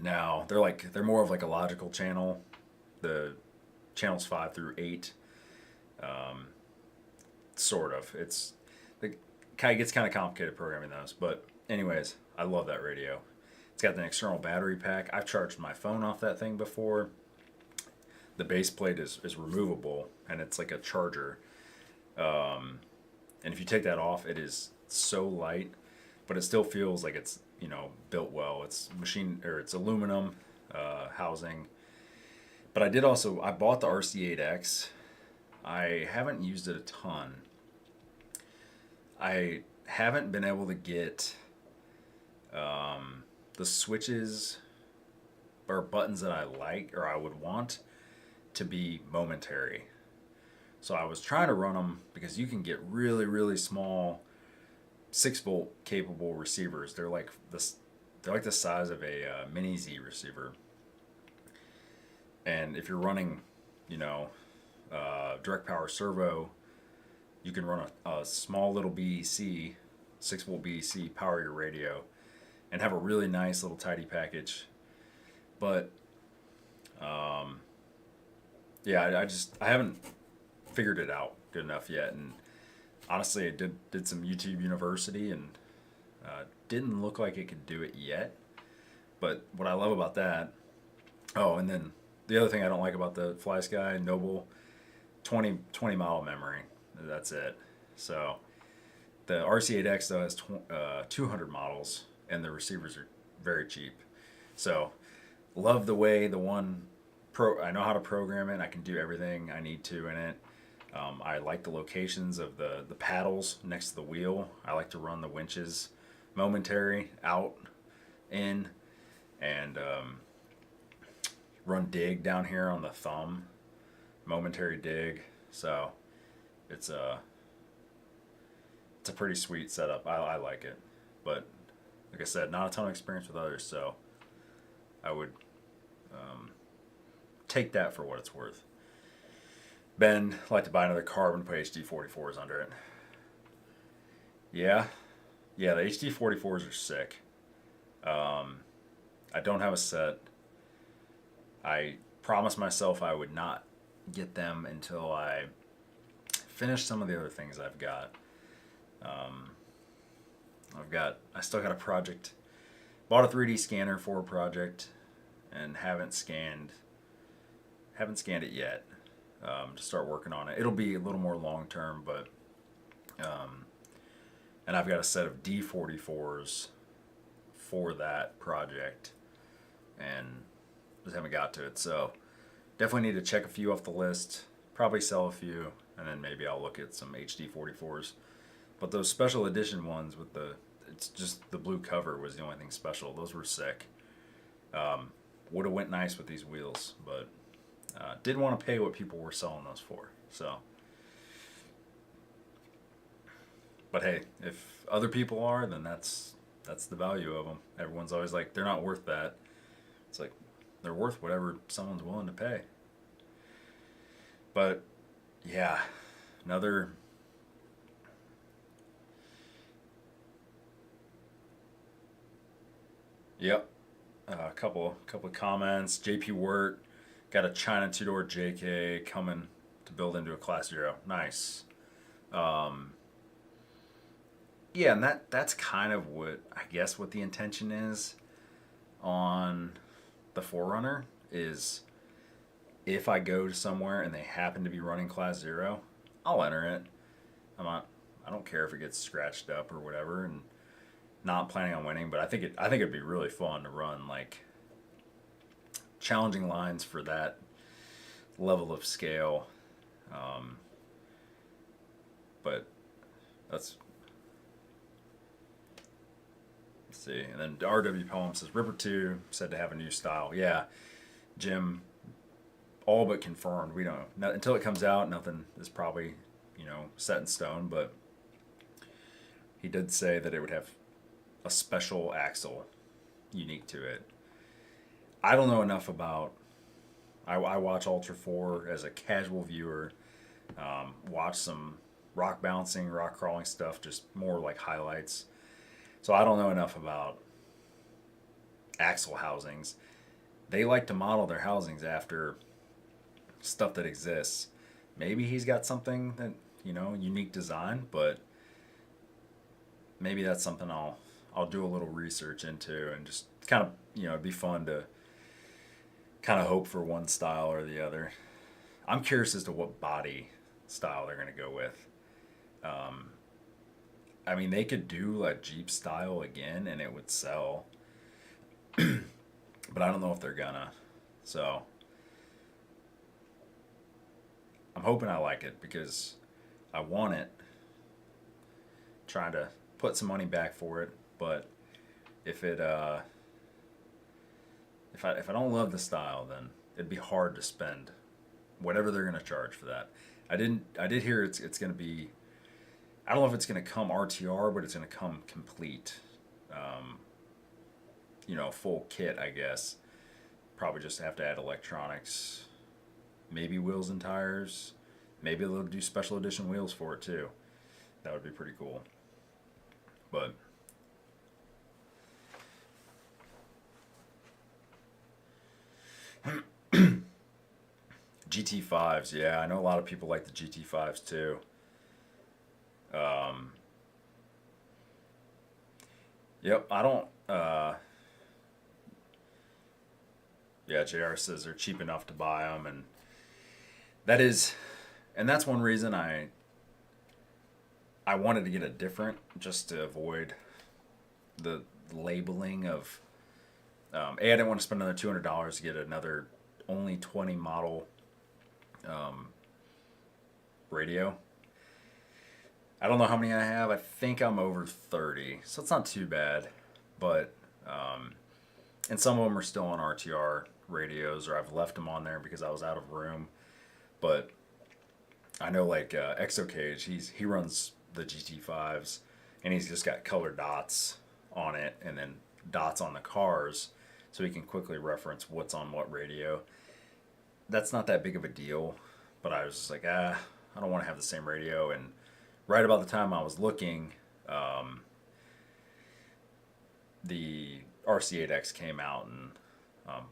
Speaker 1: Now they're more of like a logical channel. The channels 5 through 8, sort of. It gets kind of complicated programming those. But anyways, I love that radio. It's got an external battery pack. I've charged my phone off that thing before. The base plate is removable, and it's like a charger. And if you take that off, it is so light, but it still feels like it's built well. It's it's aluminum housing. But I bought the RC8X. I haven't used it a ton. I haven't been able to get the switches or buttons that I like or I would want to be momentary. So I was trying to run them because you can get really, really small 6-volt capable receivers. They're like the size of a mini Z receiver. And if you're running, direct power servo, you can run a small little BEC, 6-volt BEC, power your radio, and have a really nice little tidy package. But I haven't figured it out good enough yet. And honestly, I did some YouTube University and didn't look like it could do it yet. But what I love about that, and then the other thing I don't like about the FlySky Noble, 20 model memory. That's it. So the RC8X though has 200 models, and the receivers are very cheap. So love the way I know how to program it. I can do everything I need to in it. I like the locations of the paddles next to the wheel. I like to run the winches momentary, out, in, and run dig down here on the thumb, momentary dig. So it's a pretty sweet setup. I like it, but like I said, not a ton of experience with others, so I would take that for what it's worth. Ben, I'd like to buy another carbon, put HD44s under it. Yeah, the HD44s are sick. I don't have a set. I promised myself I would not get them until I finish some of the other things I've got. I still got a project. Bought a 3D scanner for a project, and haven't scanned it yet. To start working on it. It'll be a little more long term, but and I've got a set of D44s for that project, and just haven't got to it. So definitely need to check a few off the list. Probably sell a few, and then maybe I'll look at some HD44s. But those special edition ones with it's just the blue cover was the only thing special. Those were sick. Would have went nice with these wheels, but didn't want to pay what people were selling those for. So, but hey, if other people are, then that's the value of them. Everyone's always like, they're not worth that. It's like, they're worth whatever someone's willing to pay. But yeah, another. Yep, a couple of comments. JP Wirt got a China 2-door JK coming to build into a Class 0. Nice. Yeah, and that's kind of what I guess what the intention is on the 4Runner is if I go to somewhere and they happen to be running Class 0, I'll enter it. I don't care if it gets scratched up or whatever, and not planning on winning, but I think it'd be really fun to run like challenging lines for that level of scale. But let's see. And then RW Poem says Ripper 2 said to have a new style. Yeah, Jim, all but confirmed. We don't know. Until it comes out, nothing is probably, set in stone, but he did say that it would have a special axle unique to it. I don't know enough about. I watch Ultra 4 as a casual viewer. Watch some rock bouncing, rock crawling stuff, just more like highlights. So I don't know enough about axle housings. They like to model their housings after stuff that exists. Maybe he's got something that, unique design, but maybe that's something I'll do a little research into, and just kind of, it'd be fun to kind of hope for one style or the other. I'm curious as to what body style they're going to go with. They could do a Jeep style again and it would sell, but I don't know if they're gonna. So I'm hoping I like it because I want it. Trying to put some money back for it, but if I don't love the style, then it'd be hard to spend whatever they're gonna charge for that. I did hear it's gonna be. I don't know if it's gonna come RTR, but it's gonna come complete. Full kit, I guess. Probably just have to add electronics, maybe wheels and tires. Maybe they'll do special edition wheels for it too. That would be pretty cool. But GT5s, yeah, I know a lot of people like the GT5s too. Yep, I don't. Yeah, JR says they're cheap enough to buy them, and that's one reason I wanted to get a different, just to avoid the labeling of. I didn't want to spend another $200 to get another only 20 model radio. I don't know how many I have. I think I'm over 30, so it's not too bad. But and some of them are still on RTR radios, or I've left them on there because I was out of room. But I know ExoCage, he runs the GT5s, and he's just got colored dots on it, and then dots on the cars, so he can quickly reference what's on what radio. that's not that big of a deal. But I was just like, I don't want to have the same radio. And right about the time I was looking, um, the RC8X came out, and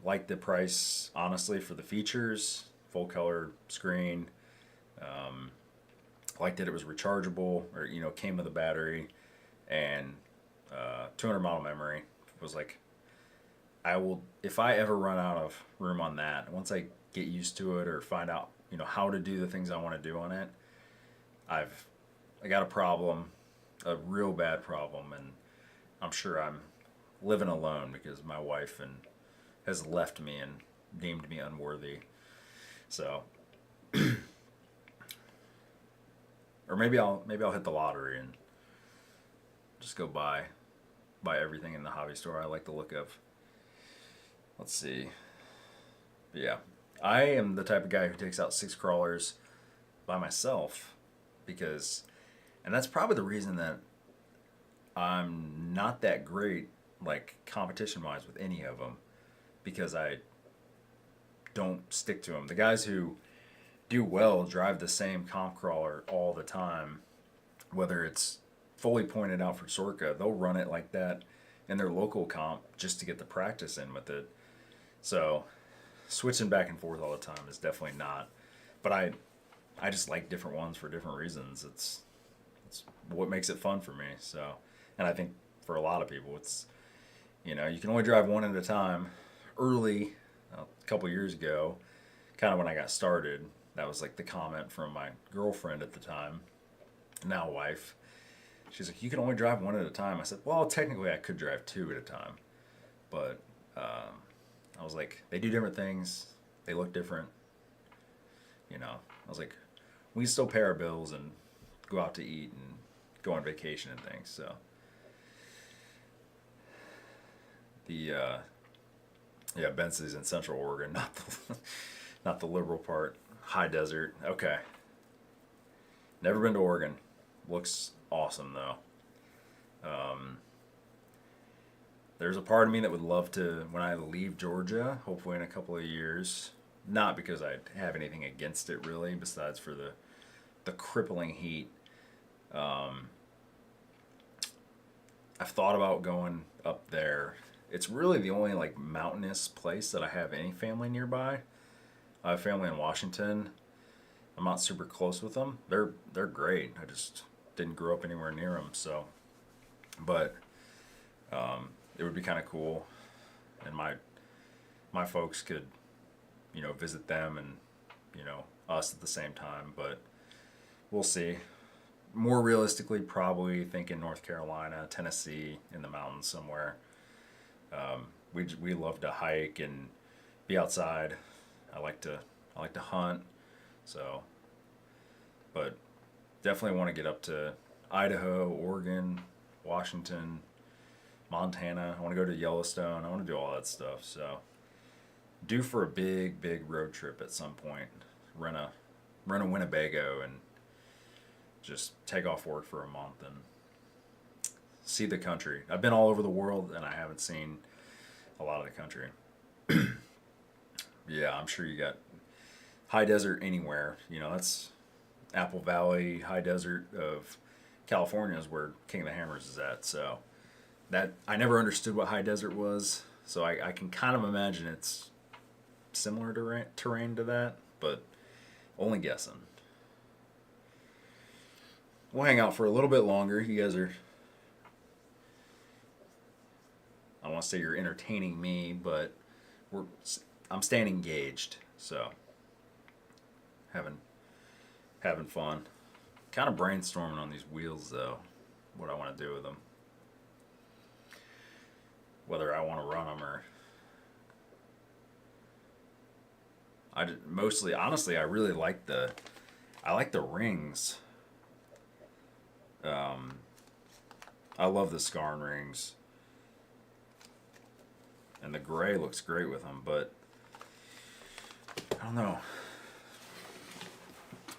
Speaker 1: liked the price honestly for the features, full color screen. Um, liked that it was rechargeable, or came with a battery, and 200 model memory. Was like, I will, if I ever run out of room on that, once I get used to it or find out how to do the things I want to do on it, I've I got a problem, a real bad problem, and I'm sure I'm living alone because my wife and has left me and deemed me unworthy. So, or maybe I'll hit the lottery and just go buy everything in the hobby store I like the look of. Let's see. But yeah, I am the type of guy who takes out 6 crawlers by myself because, and that's probably the reason that I'm not that great, like competition wise, with any of them, because I don't stick to them. The guys who do well drive the same comp crawler all the time, whether it's fully pointed out for Sorka, they'll run it like that in their local comp just to get the practice in with it. So switching back and forth all the time is definitely not. But I just like different ones for different reasons. It's what makes it fun for me. So, and I think for a lot of people, it's you can only drive one at a time. Early, a couple years ago, kind of when I got started, that was like the comment from my girlfriend at the time, now wife. She's like, you can only drive one at a time. I said, well, technically I could drive two at a time, but I was like, they do different things. They look different. I was like, we can still pay our bills and go out to eat and go on vacation and things. So the yeah, Benson's in Central Oregon, not the liberal part. High desert. Okay. Never been to Oregon. Looks awesome though. There's a part of me that would love to, when I leave Georgia, hopefully in a couple of years, not because I have anything against it really, besides for the crippling heat. I've thought about going up there. It's really the only like mountainous place that I have any family nearby. I have family in Washington. I'm not super close with them. They're great. I just didn't grow up anywhere near them. So, but it would be kind of cool, and my folks could visit them and us at the same time. But we'll see. More realistically, probably thinking North Carolina, Tennessee, in the mountains somewhere. We love to hike and be outside. I like to hunt, so, but definitely want to get up to Idaho, Oregon, Washington, Montana. I want to go to Yellowstone. I want to do all that stuff. So, due for a big road trip at some point. Rent a Winnebago and just take off work for a month and see the country. I've been all over the world and I haven't seen a lot of the country. Yeah, I'm sure you got high desert anywhere. That's Apple Valley, high desert of California is where King of the Hammers is at. So that I never understood what high desert was. So I can kind of imagine it's similar terrain to that, but only guessing. We'll hang out for a little bit longer. You guys are, I want to say you're entertaining me, but I'm staying engaged, so having fun. Kind of brainstorming on these wheels though, what I want to do with them. Whether I want to run them or mostly, honestly, I really like the rings. I love the Scarn rings, and the gray looks great with them. But I don't know.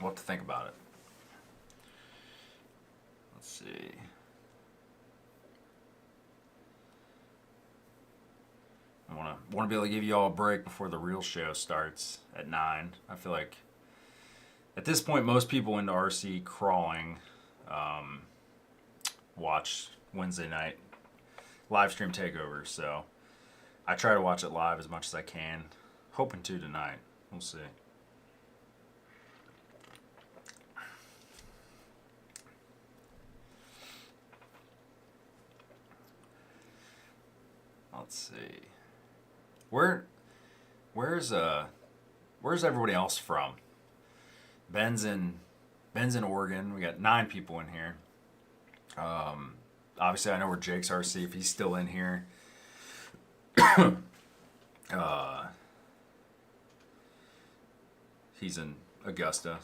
Speaker 1: We'll have to think about it. Let's see. I want want to be able to give you all a break before the real show starts at 9. I feel like at this point, most people into RC crawling watch Wednesday night live stream takeovers. So I try to watch it live as much as I can. Hoping to tonight. We'll see. Let's see. Where's everybody else from? Ben's in Oregon. We got 9 people in here. Obviously I know where Jake's RC, if he's still in here. He's in Augusta,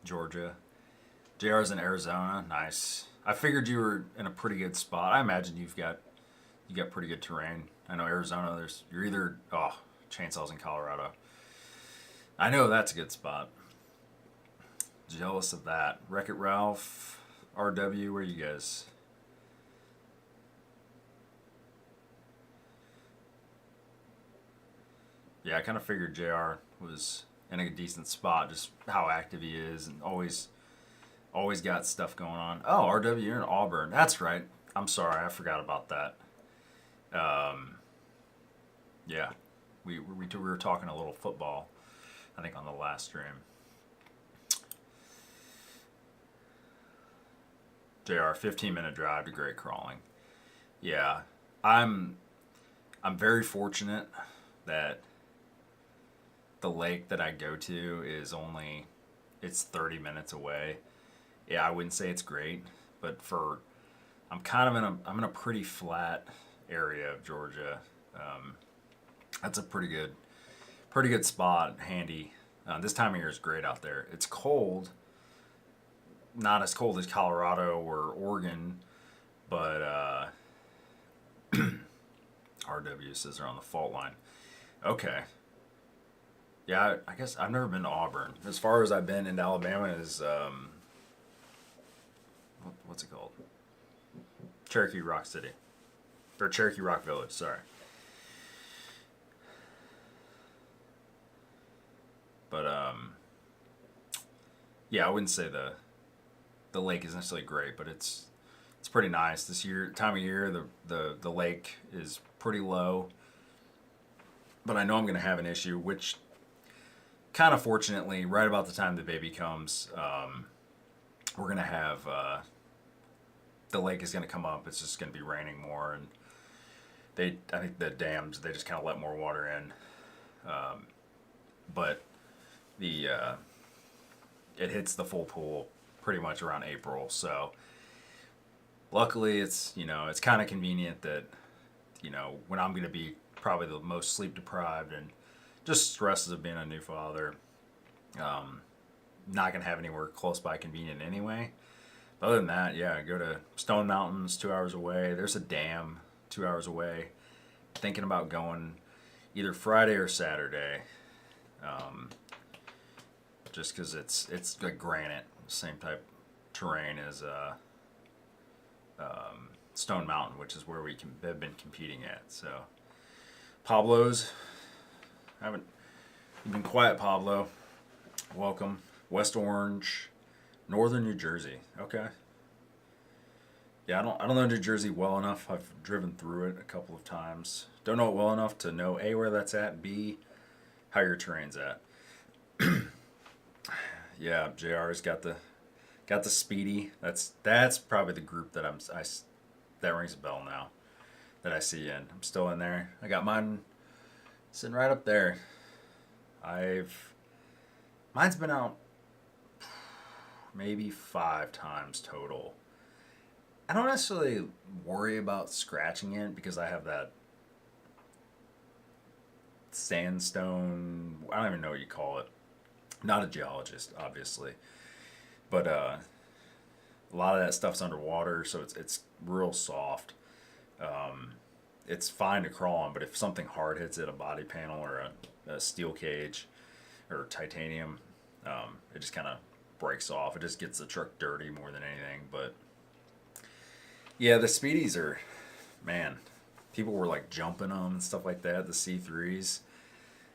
Speaker 1: Georgia. JR's in Arizona. Nice. I figured you were in a pretty good spot. I imagine you got pretty good terrain. I know Arizona, you're either Chainsaws in Colorado. I know that's a good spot. Jealous of that. Wreck-It Ralph, RW, where are you guys? Yeah, I kind of figured JR was in a decent spot, just how active he is, and always got stuff going on. Oh, RW, you're in Auburn. That's right. I'm sorry, I forgot about that. Yeah, we were talking a little football, I think, on the last stream. JR, 15-minute drive to Great Crawling. Yeah, I'm very fortunate that the lake that I go to is it's 30 minutes away. Yeah, I wouldn't say it's great, but I'm in a pretty flat area of Georgia. That's a pretty good spot, handy. This time of year is great out there. It's cold, not as cold as Colorado or Oregon, but RW says they're on the fault line. Okay. Yeah, I guess I've never been to Auburn. As far as I've been into Alabama is what's it called? Cherokee Rock City. Or Cherokee Rock Village, sorry. But yeah, I wouldn't say the lake is necessarily great, but it's pretty nice. This time of year, the lake is pretty low. But I know I'm going to have an issue, which kind of fortunately, right about the time the baby comes, we're going to have the lake is going to come up. It's just going to be raining more, and I think the dams, they just kind of let more water in. But it hits the full pool pretty much around April. So luckily it's kind of convenient that, when I'm going to be probably the most sleep deprived and just stresses of being a new father, not going to have anywhere close by convenient anyway. But other than that, yeah, go to Stone Mountains, 2 hours away. There's a dam 2 hours away. Thinking about going either Friday or Saturday. Just because it's like granite, same type terrain as Stone Mountain, which is where we have been competing at. So Pablo's, you've been quiet, Pablo. Welcome. West Orange, Northern New Jersey. Okay. Yeah, I don't know New Jersey well enough. I've driven through it a couple of times. Don't know it well enough to know A, where that's at, B, how your terrain's at. Yeah, JR's got the Speedy. That's probably the group that that rings a bell now, that I see in. I'm still in there. I got mine sitting right up there. Mine's been out maybe 5 times total. I don't necessarily worry about scratching it because I have that sandstone, I don't even know what you call it. Not a geologist, obviously. But a lot of that stuff's underwater, so it's real soft. It's fine to crawl on, but if something hard hits it, a body panel or a steel cage or titanium, it just kind of breaks off. It just gets the truck dirty more than anything. But yeah, the Speedies are, man, People were like jumping them and stuff like that. The C3s.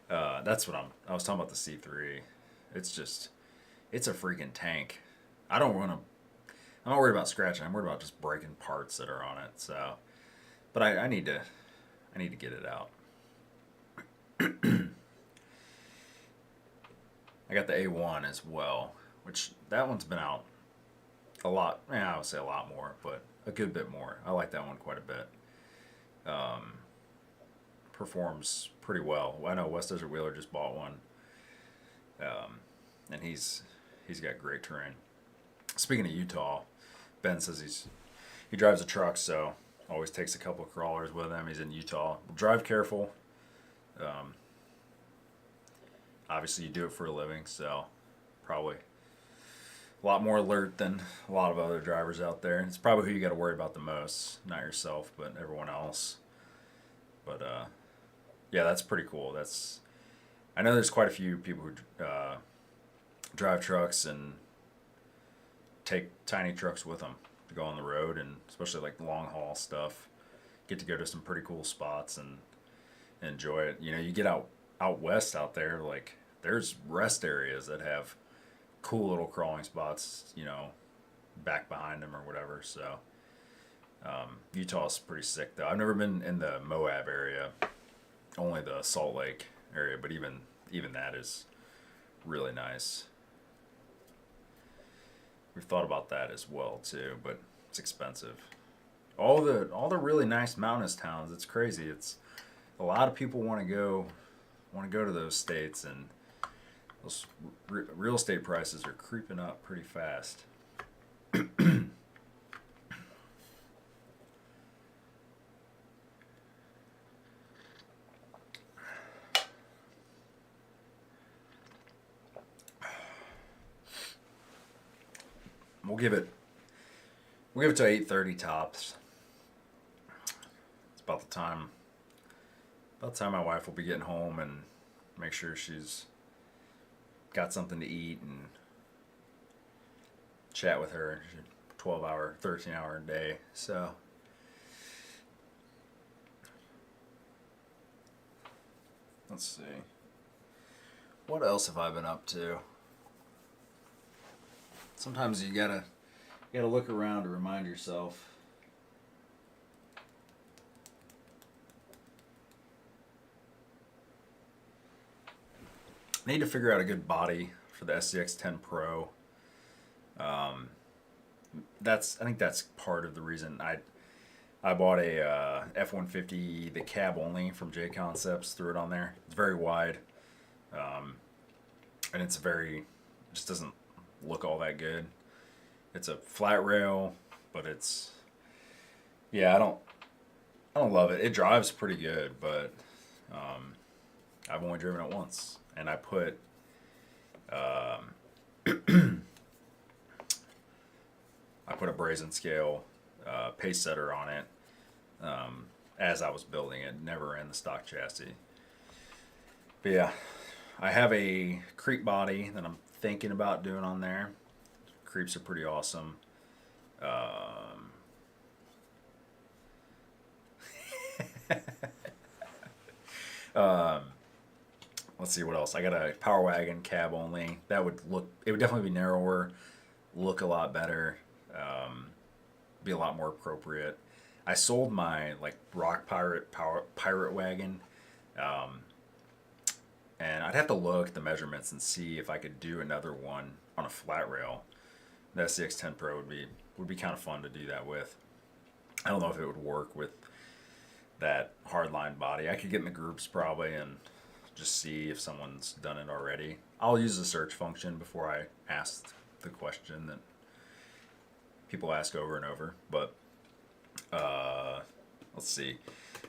Speaker 1: That's what I was talking about, the C3. It's just, it's a freaking tank. I don't want to. I'm not worried about scratching. I'm worried about just breaking parts that are on it. So, but I need to. I need to get it out. I got the A1 as well, which that one's been out a lot. I would say a lot more, but a good bit more. I like that one quite a bit. Performs pretty well. I know West Desert Wheeler just bought one, and he's got great terrain. Speaking of Utah, Ben says he drives a truck, so always takes a couple of crawlers with him. He's in Utah. Drive careful. Obviously, you do it for a living, so probably a lot more alert than a lot of other drivers out there. It's probably who you got to worry about the most, not yourself, but everyone else. But yeah, that's pretty cool. I know there's quite a few people who drive trucks and take tiny trucks with them to go on the road, and especially like long haul stuff. Get to go to some pretty cool spots and enjoy it. You know, you get out west out there, like there's rest areas that have cool little crawling spots, you know, back behind them or whatever. So Utah's pretty sick though. I've never been in the Moab area, only the Salt Lake area, but even that is really nice. We've thought about that as well too, but it's expensive. All the really nice mountainous towns, it's crazy. It's a lot of people want to go to those states, and those real estate prices are creeping up pretty fast. We'll give it to 8:30 tops. It's about the time my wife will be getting home, and make sure she's got something to eat and chat with her. 12-hour, 13-hour day. So let's see. What else have I been up to? Sometimes you gotta look around to remind yourself. I need to figure out a good body for the SCX10 Pro. I think that's part of the reason I bought a F-150, the cab only from J Concepts. Threw it on there. It's very wide, and just doesn't look all that good. It's a flat rail, but I don't love it. It drives pretty good, but I've only driven it once, and I put a brazen scale pace setter on it as I was building it, never in the stock chassis. But yeah, I have a creep body that I'm thinking about doing on there. Creeps are pretty awesome. Let's see what else. I got a Power Wagon cab only. It would definitely be narrower, look a lot better, be a lot more appropriate. I sold my like Rock Pirate Wagon, and I'd have to look at the measurements and see if I could do another one on a flat rail. The SCX10 Pro would be kind of fun to do that with. I don't know if it would work with that hardline body. I could get in the groups probably and just see if someone's done it already. I'll use the search function before I ask the question that people ask over and over. But let's see.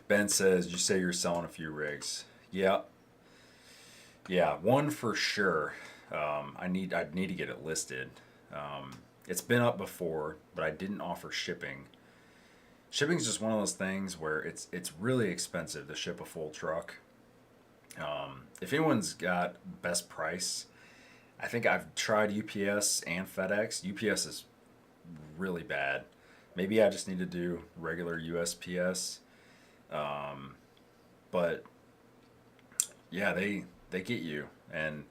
Speaker 1: Ben says, you say you're selling a few rigs. Yeah, one for sure. I'd need to get it listed. It's been up before, but I didn't offer shipping. Shipping is just one of those things where it's really expensive to ship a full truck. If anyone's got best price, I think I've tried UPS and FedEx. UPS is really bad. Maybe I just need to do regular USPS. But yeah, they get you. And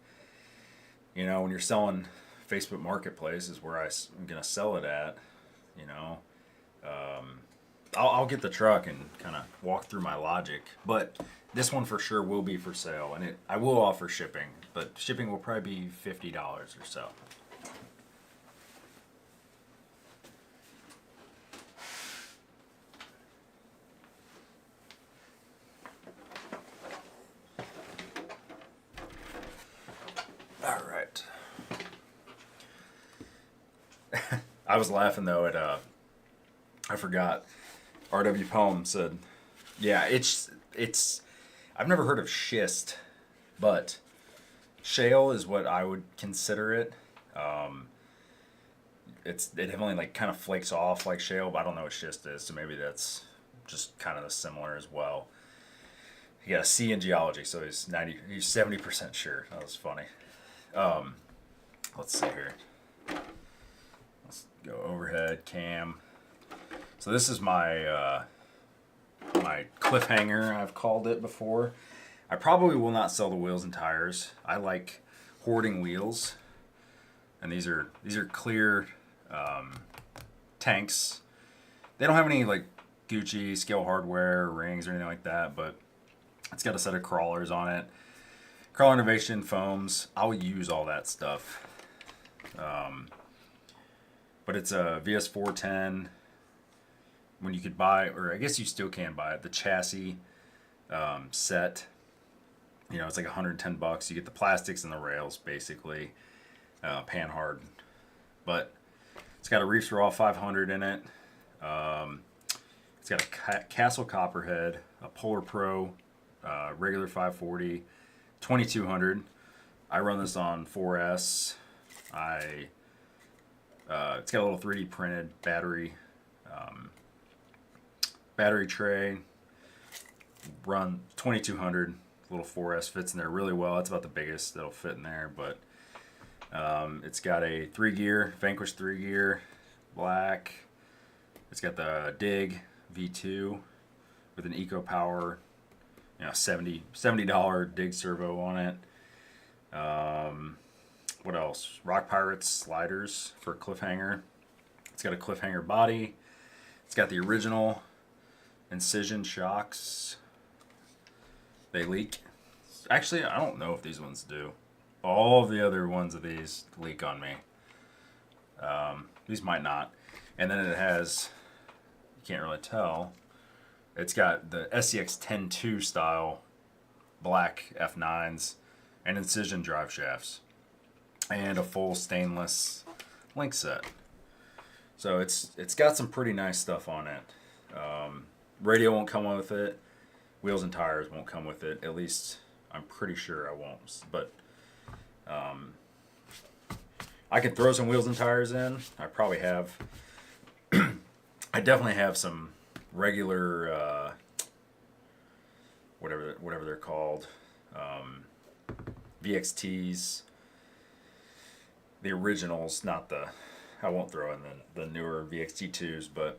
Speaker 1: you know, when you're selling, Facebook Marketplace is where I'm gonna sell it at. You know, um, I'll get the truck and kind of walk through my logic, but this one for sure will be for sale, and I will offer shipping, but shipping will probably be $50 or so. All right. I was laughing though at I forgot. R.W. Poem said, "Yeah, it's I've never heard of schist, but shale is what I would consider it. Um, it definitely like kind of flakes off like shale, but I don't know what schist is, so maybe that's just kind of similar as well. He got a C in geology, so he's 70% sure. That was funny. Um, let's see here. Let's go overhead cam. So this is my cliffhanger. I've called it before. I probably will not sell the wheels and tires. I like hoarding wheels, and these are clear tanks. They don't have any like Gucci scale hardware, rings, or anything like that, but it's got a set of crawlers on it. Crawler Innovation foams. I'll use all that stuff. But it's a VS410. When you could buy, or I guess you still can buy it, the chassis set. You know, it's like $110. You get the plastics and the rails, basically, pan hard. But it's got a Reefs Raw 500 in it. It's got a Castle Copperhead, a Polar Pro, regular 540, 2200. I run this on 4S. It's got a little 3D printed battery tray. Run 2200. Little 4S fits in there really well. It's about the biggest that'll fit in there, but it's got a 3-gear Vanquish 3-gear black. It's got the Dig V2 with an Eco Power, you know, $70 Dig servo on it. What else? Rock Pirates sliders for cliffhanger. It's got a cliffhanger body. It's got the original Incision shocks. They leak. Actually, I don't know if these ones do. All of the other ones of these leak on me. These might not. And then it has, you can't really tell, it's got the SCX 10.2 style black F9s and Incision drive shafts and a full stainless link set. So it's got some pretty nice stuff on it. Radio won't come with it. Wheels and tires won't come with it. At least I'm pretty sure I won't. But I could throw some wheels and tires in. I probably have. I definitely have some regular whatever they're called, VXTs, the originals, not the. I won't throw in the newer VXT2s, but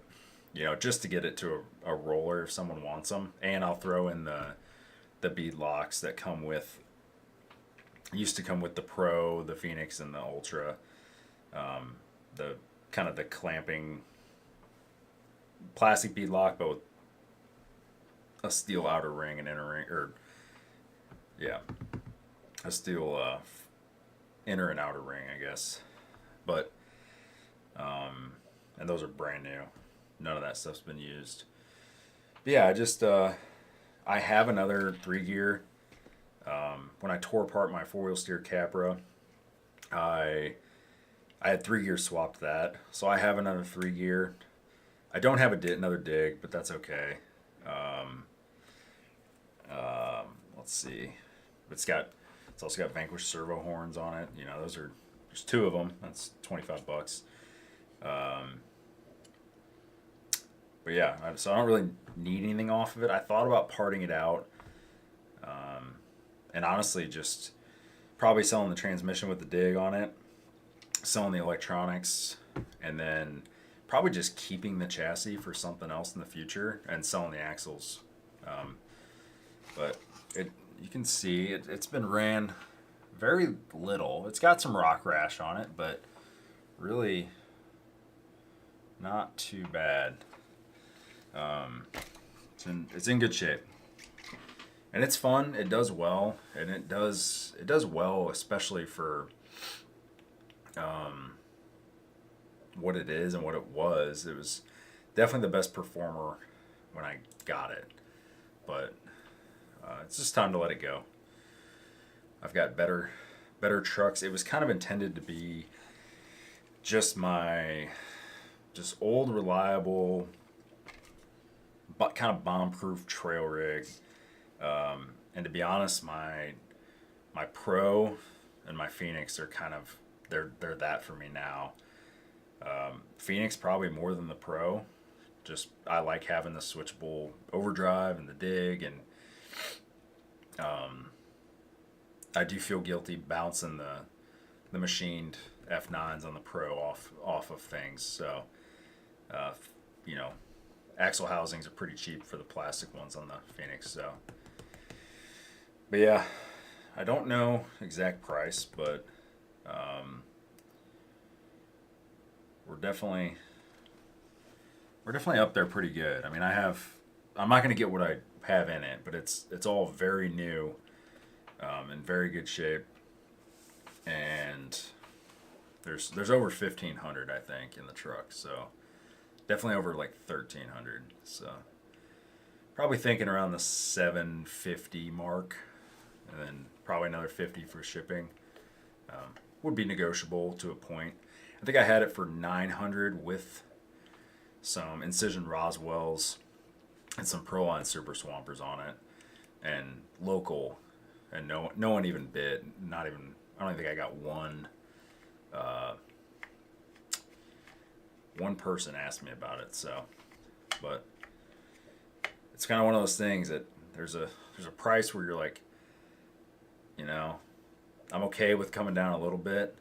Speaker 1: you know, just to get it to a roller if someone wants them. And I'll throw in the bead locks that come with, used to come with the Pro, the Phoenix, and the Ultra. The kind of the clamping plastic bead lock, but with a steel outer ring and inner ring, or yeah, a steel inner and outer ring, I guess. But and those are brand new. None of that stuff's been used. But yeah, I have another 3-gear. When I tore apart my 4-wheel steer Capra, I had 3-gear swapped that, so I have another 3-gear. I don't have another Dig, but that's okay. Let's see. It's also got Vanquish servo horns on it. You know, there's 2 of them. That's $25. But yeah, so I don't really need anything off of it. I thought about parting it out, and honestly, just probably selling the transmission with the Dig on it, selling the electronics, and then probably just keeping the chassis for something else in the future and selling the axles But you can see it's been ran very little. It's got some rock rash on it, but really not too bad. It's in good shape, and it's fun. It does well, and it does well, especially for what it is and what it was. It was definitely the best performer when I got it, but it's just time to let it go. I've got better trucks. It was kind of intended to be just old, reliable, but kind of bomb-proof trail rig. And to be honest, my Pro and my Phoenix are kind of they're that for me now. Phoenix probably more than the Pro. Just I like having the switchable overdrive and the dig, and I do feel guilty bouncing the machined F9s on the Pro off of things. So you know, axle housings are pretty cheap for the plastic ones on the Phoenix. So, but yeah, I don't know exact price, but we're definitely up there pretty good. I mean, I'm not gonna get what I have in it, but it's all very new, in very good shape, and there's over 1,500 I think in the truck, so definitely over like 1,300. So probably thinking around the 750 mark, and then probably another 50 for shipping. Would be negotiable to a point. I think I had it for 900 with some Incision Roswells and some Proline Super Swampers on it, and local, and no one even bid. Not even, I don't think I got one. One person asked me about it, so, but it's kind of one of those things that there's a price where you're like, you know, I'm okay with coming down a little bit,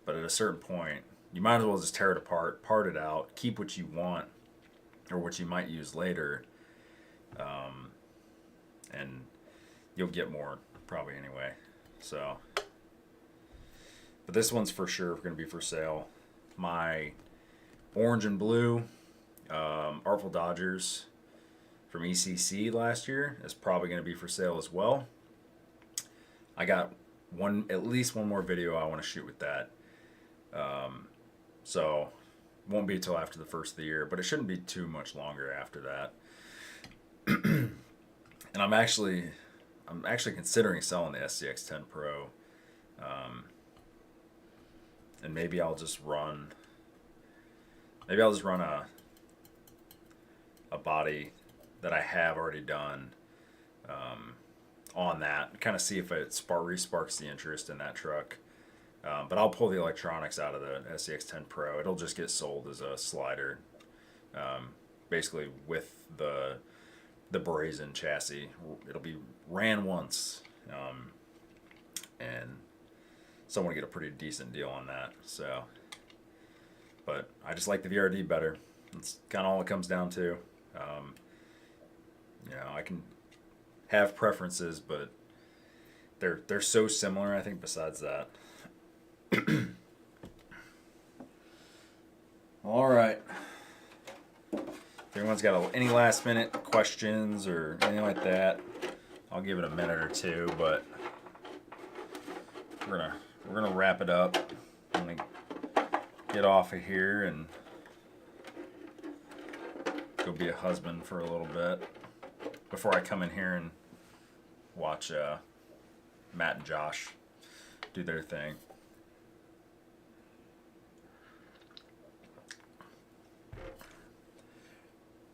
Speaker 1: but at a certain point, you might as well just tear it apart, part it out, keep what you want or what you might use later, and you'll get more probably anyway. So, but this one's for sure going to be for sale. My orange and blue Artful Dodgers from ECC last year is probably going to be for sale as well. I got at least one more video I want to shoot with that. So won't be till after the first of the year, but it shouldn't be too much longer after that. And I'm actually considering selling the SCX10 Pro. And maybe I'll just run a body that I have already done on that, kind of see if it re-sparks the interest in that truck. But I'll pull the electronics out of the SCX10 Pro. It'll just get sold as a slider, basically with the brazen chassis. It'll be ran once, and someone will get a pretty decent deal on that. So, but I just like the VRD better. That's kind of all it comes down to. You know, I can have preferences, but they're so similar, I think, besides that. All right. If anyone's got any last minute questions or anything like that, I'll give it a minute or two, but we're gonna wrap it up. I'm gonna get off of here and go be a husband for a little bit before I come in here and watch Matt and Josh do their thing.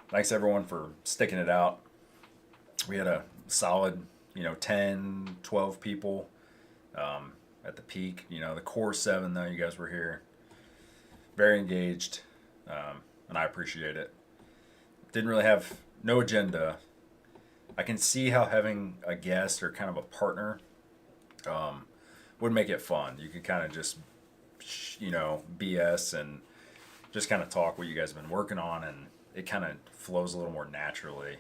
Speaker 1: Thanks everyone for sticking it out. We had a solid, 10, 12 people at the peak. The core 7 though, you guys were here. Very engaged, and I appreciate it. Didn't really have no agenda. I can see how having a guest or kind of a partner would make it fun. You could kind of just, BS and just kind of talk what you guys have been working on, and it kind of flows a little more naturally.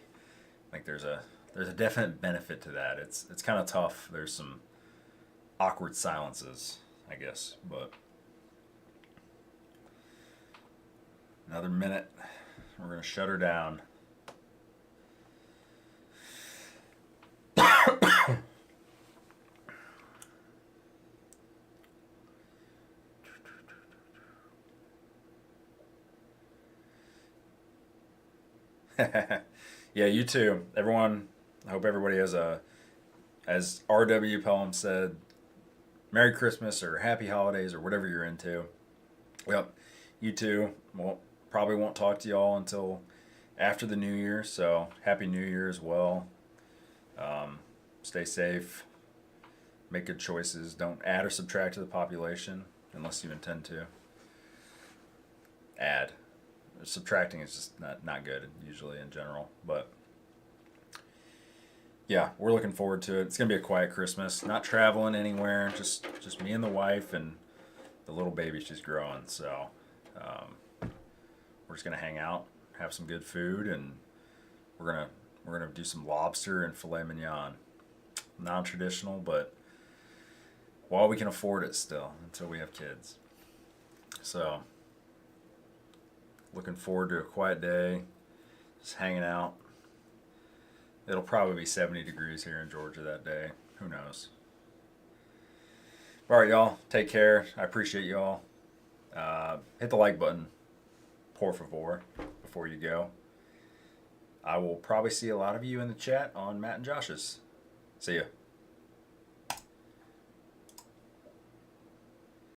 Speaker 1: think there's a definite benefit to that. It's kind of tough. There's some awkward silences, I guess, but another minute. We're gonna shut her down. Yeah, you too. Everyone, I hope everybody has as R.W. Pelham said, Merry Christmas or Happy Holidays or whatever you're into. Yep, you too. Probably won't talk to y'all until after the New Year, so Happy New Year as well. Stay safe. Make good choices. Don't add or subtract to the population unless you intend to. Add. Subtracting is just not good usually in general, but yeah, we're looking forward to it. It's gonna be a quiet Christmas. Not traveling anywhere. Just me and the wife and the little baby she's growing. So we're just gonna hang out, have some good food, and we're gonna do some lobster and filet mignon. Non-traditional, but while we can afford it still until we have kids. So looking forward to a quiet day, just hanging out. It'll probably be 70 degrees here in Georgia that day. Who knows? All right, y'all. Take care. I appreciate y'all. Hit the like button, por favor, before you go. I will probably see a lot of you in the chat on Matt and Josh's. See ya.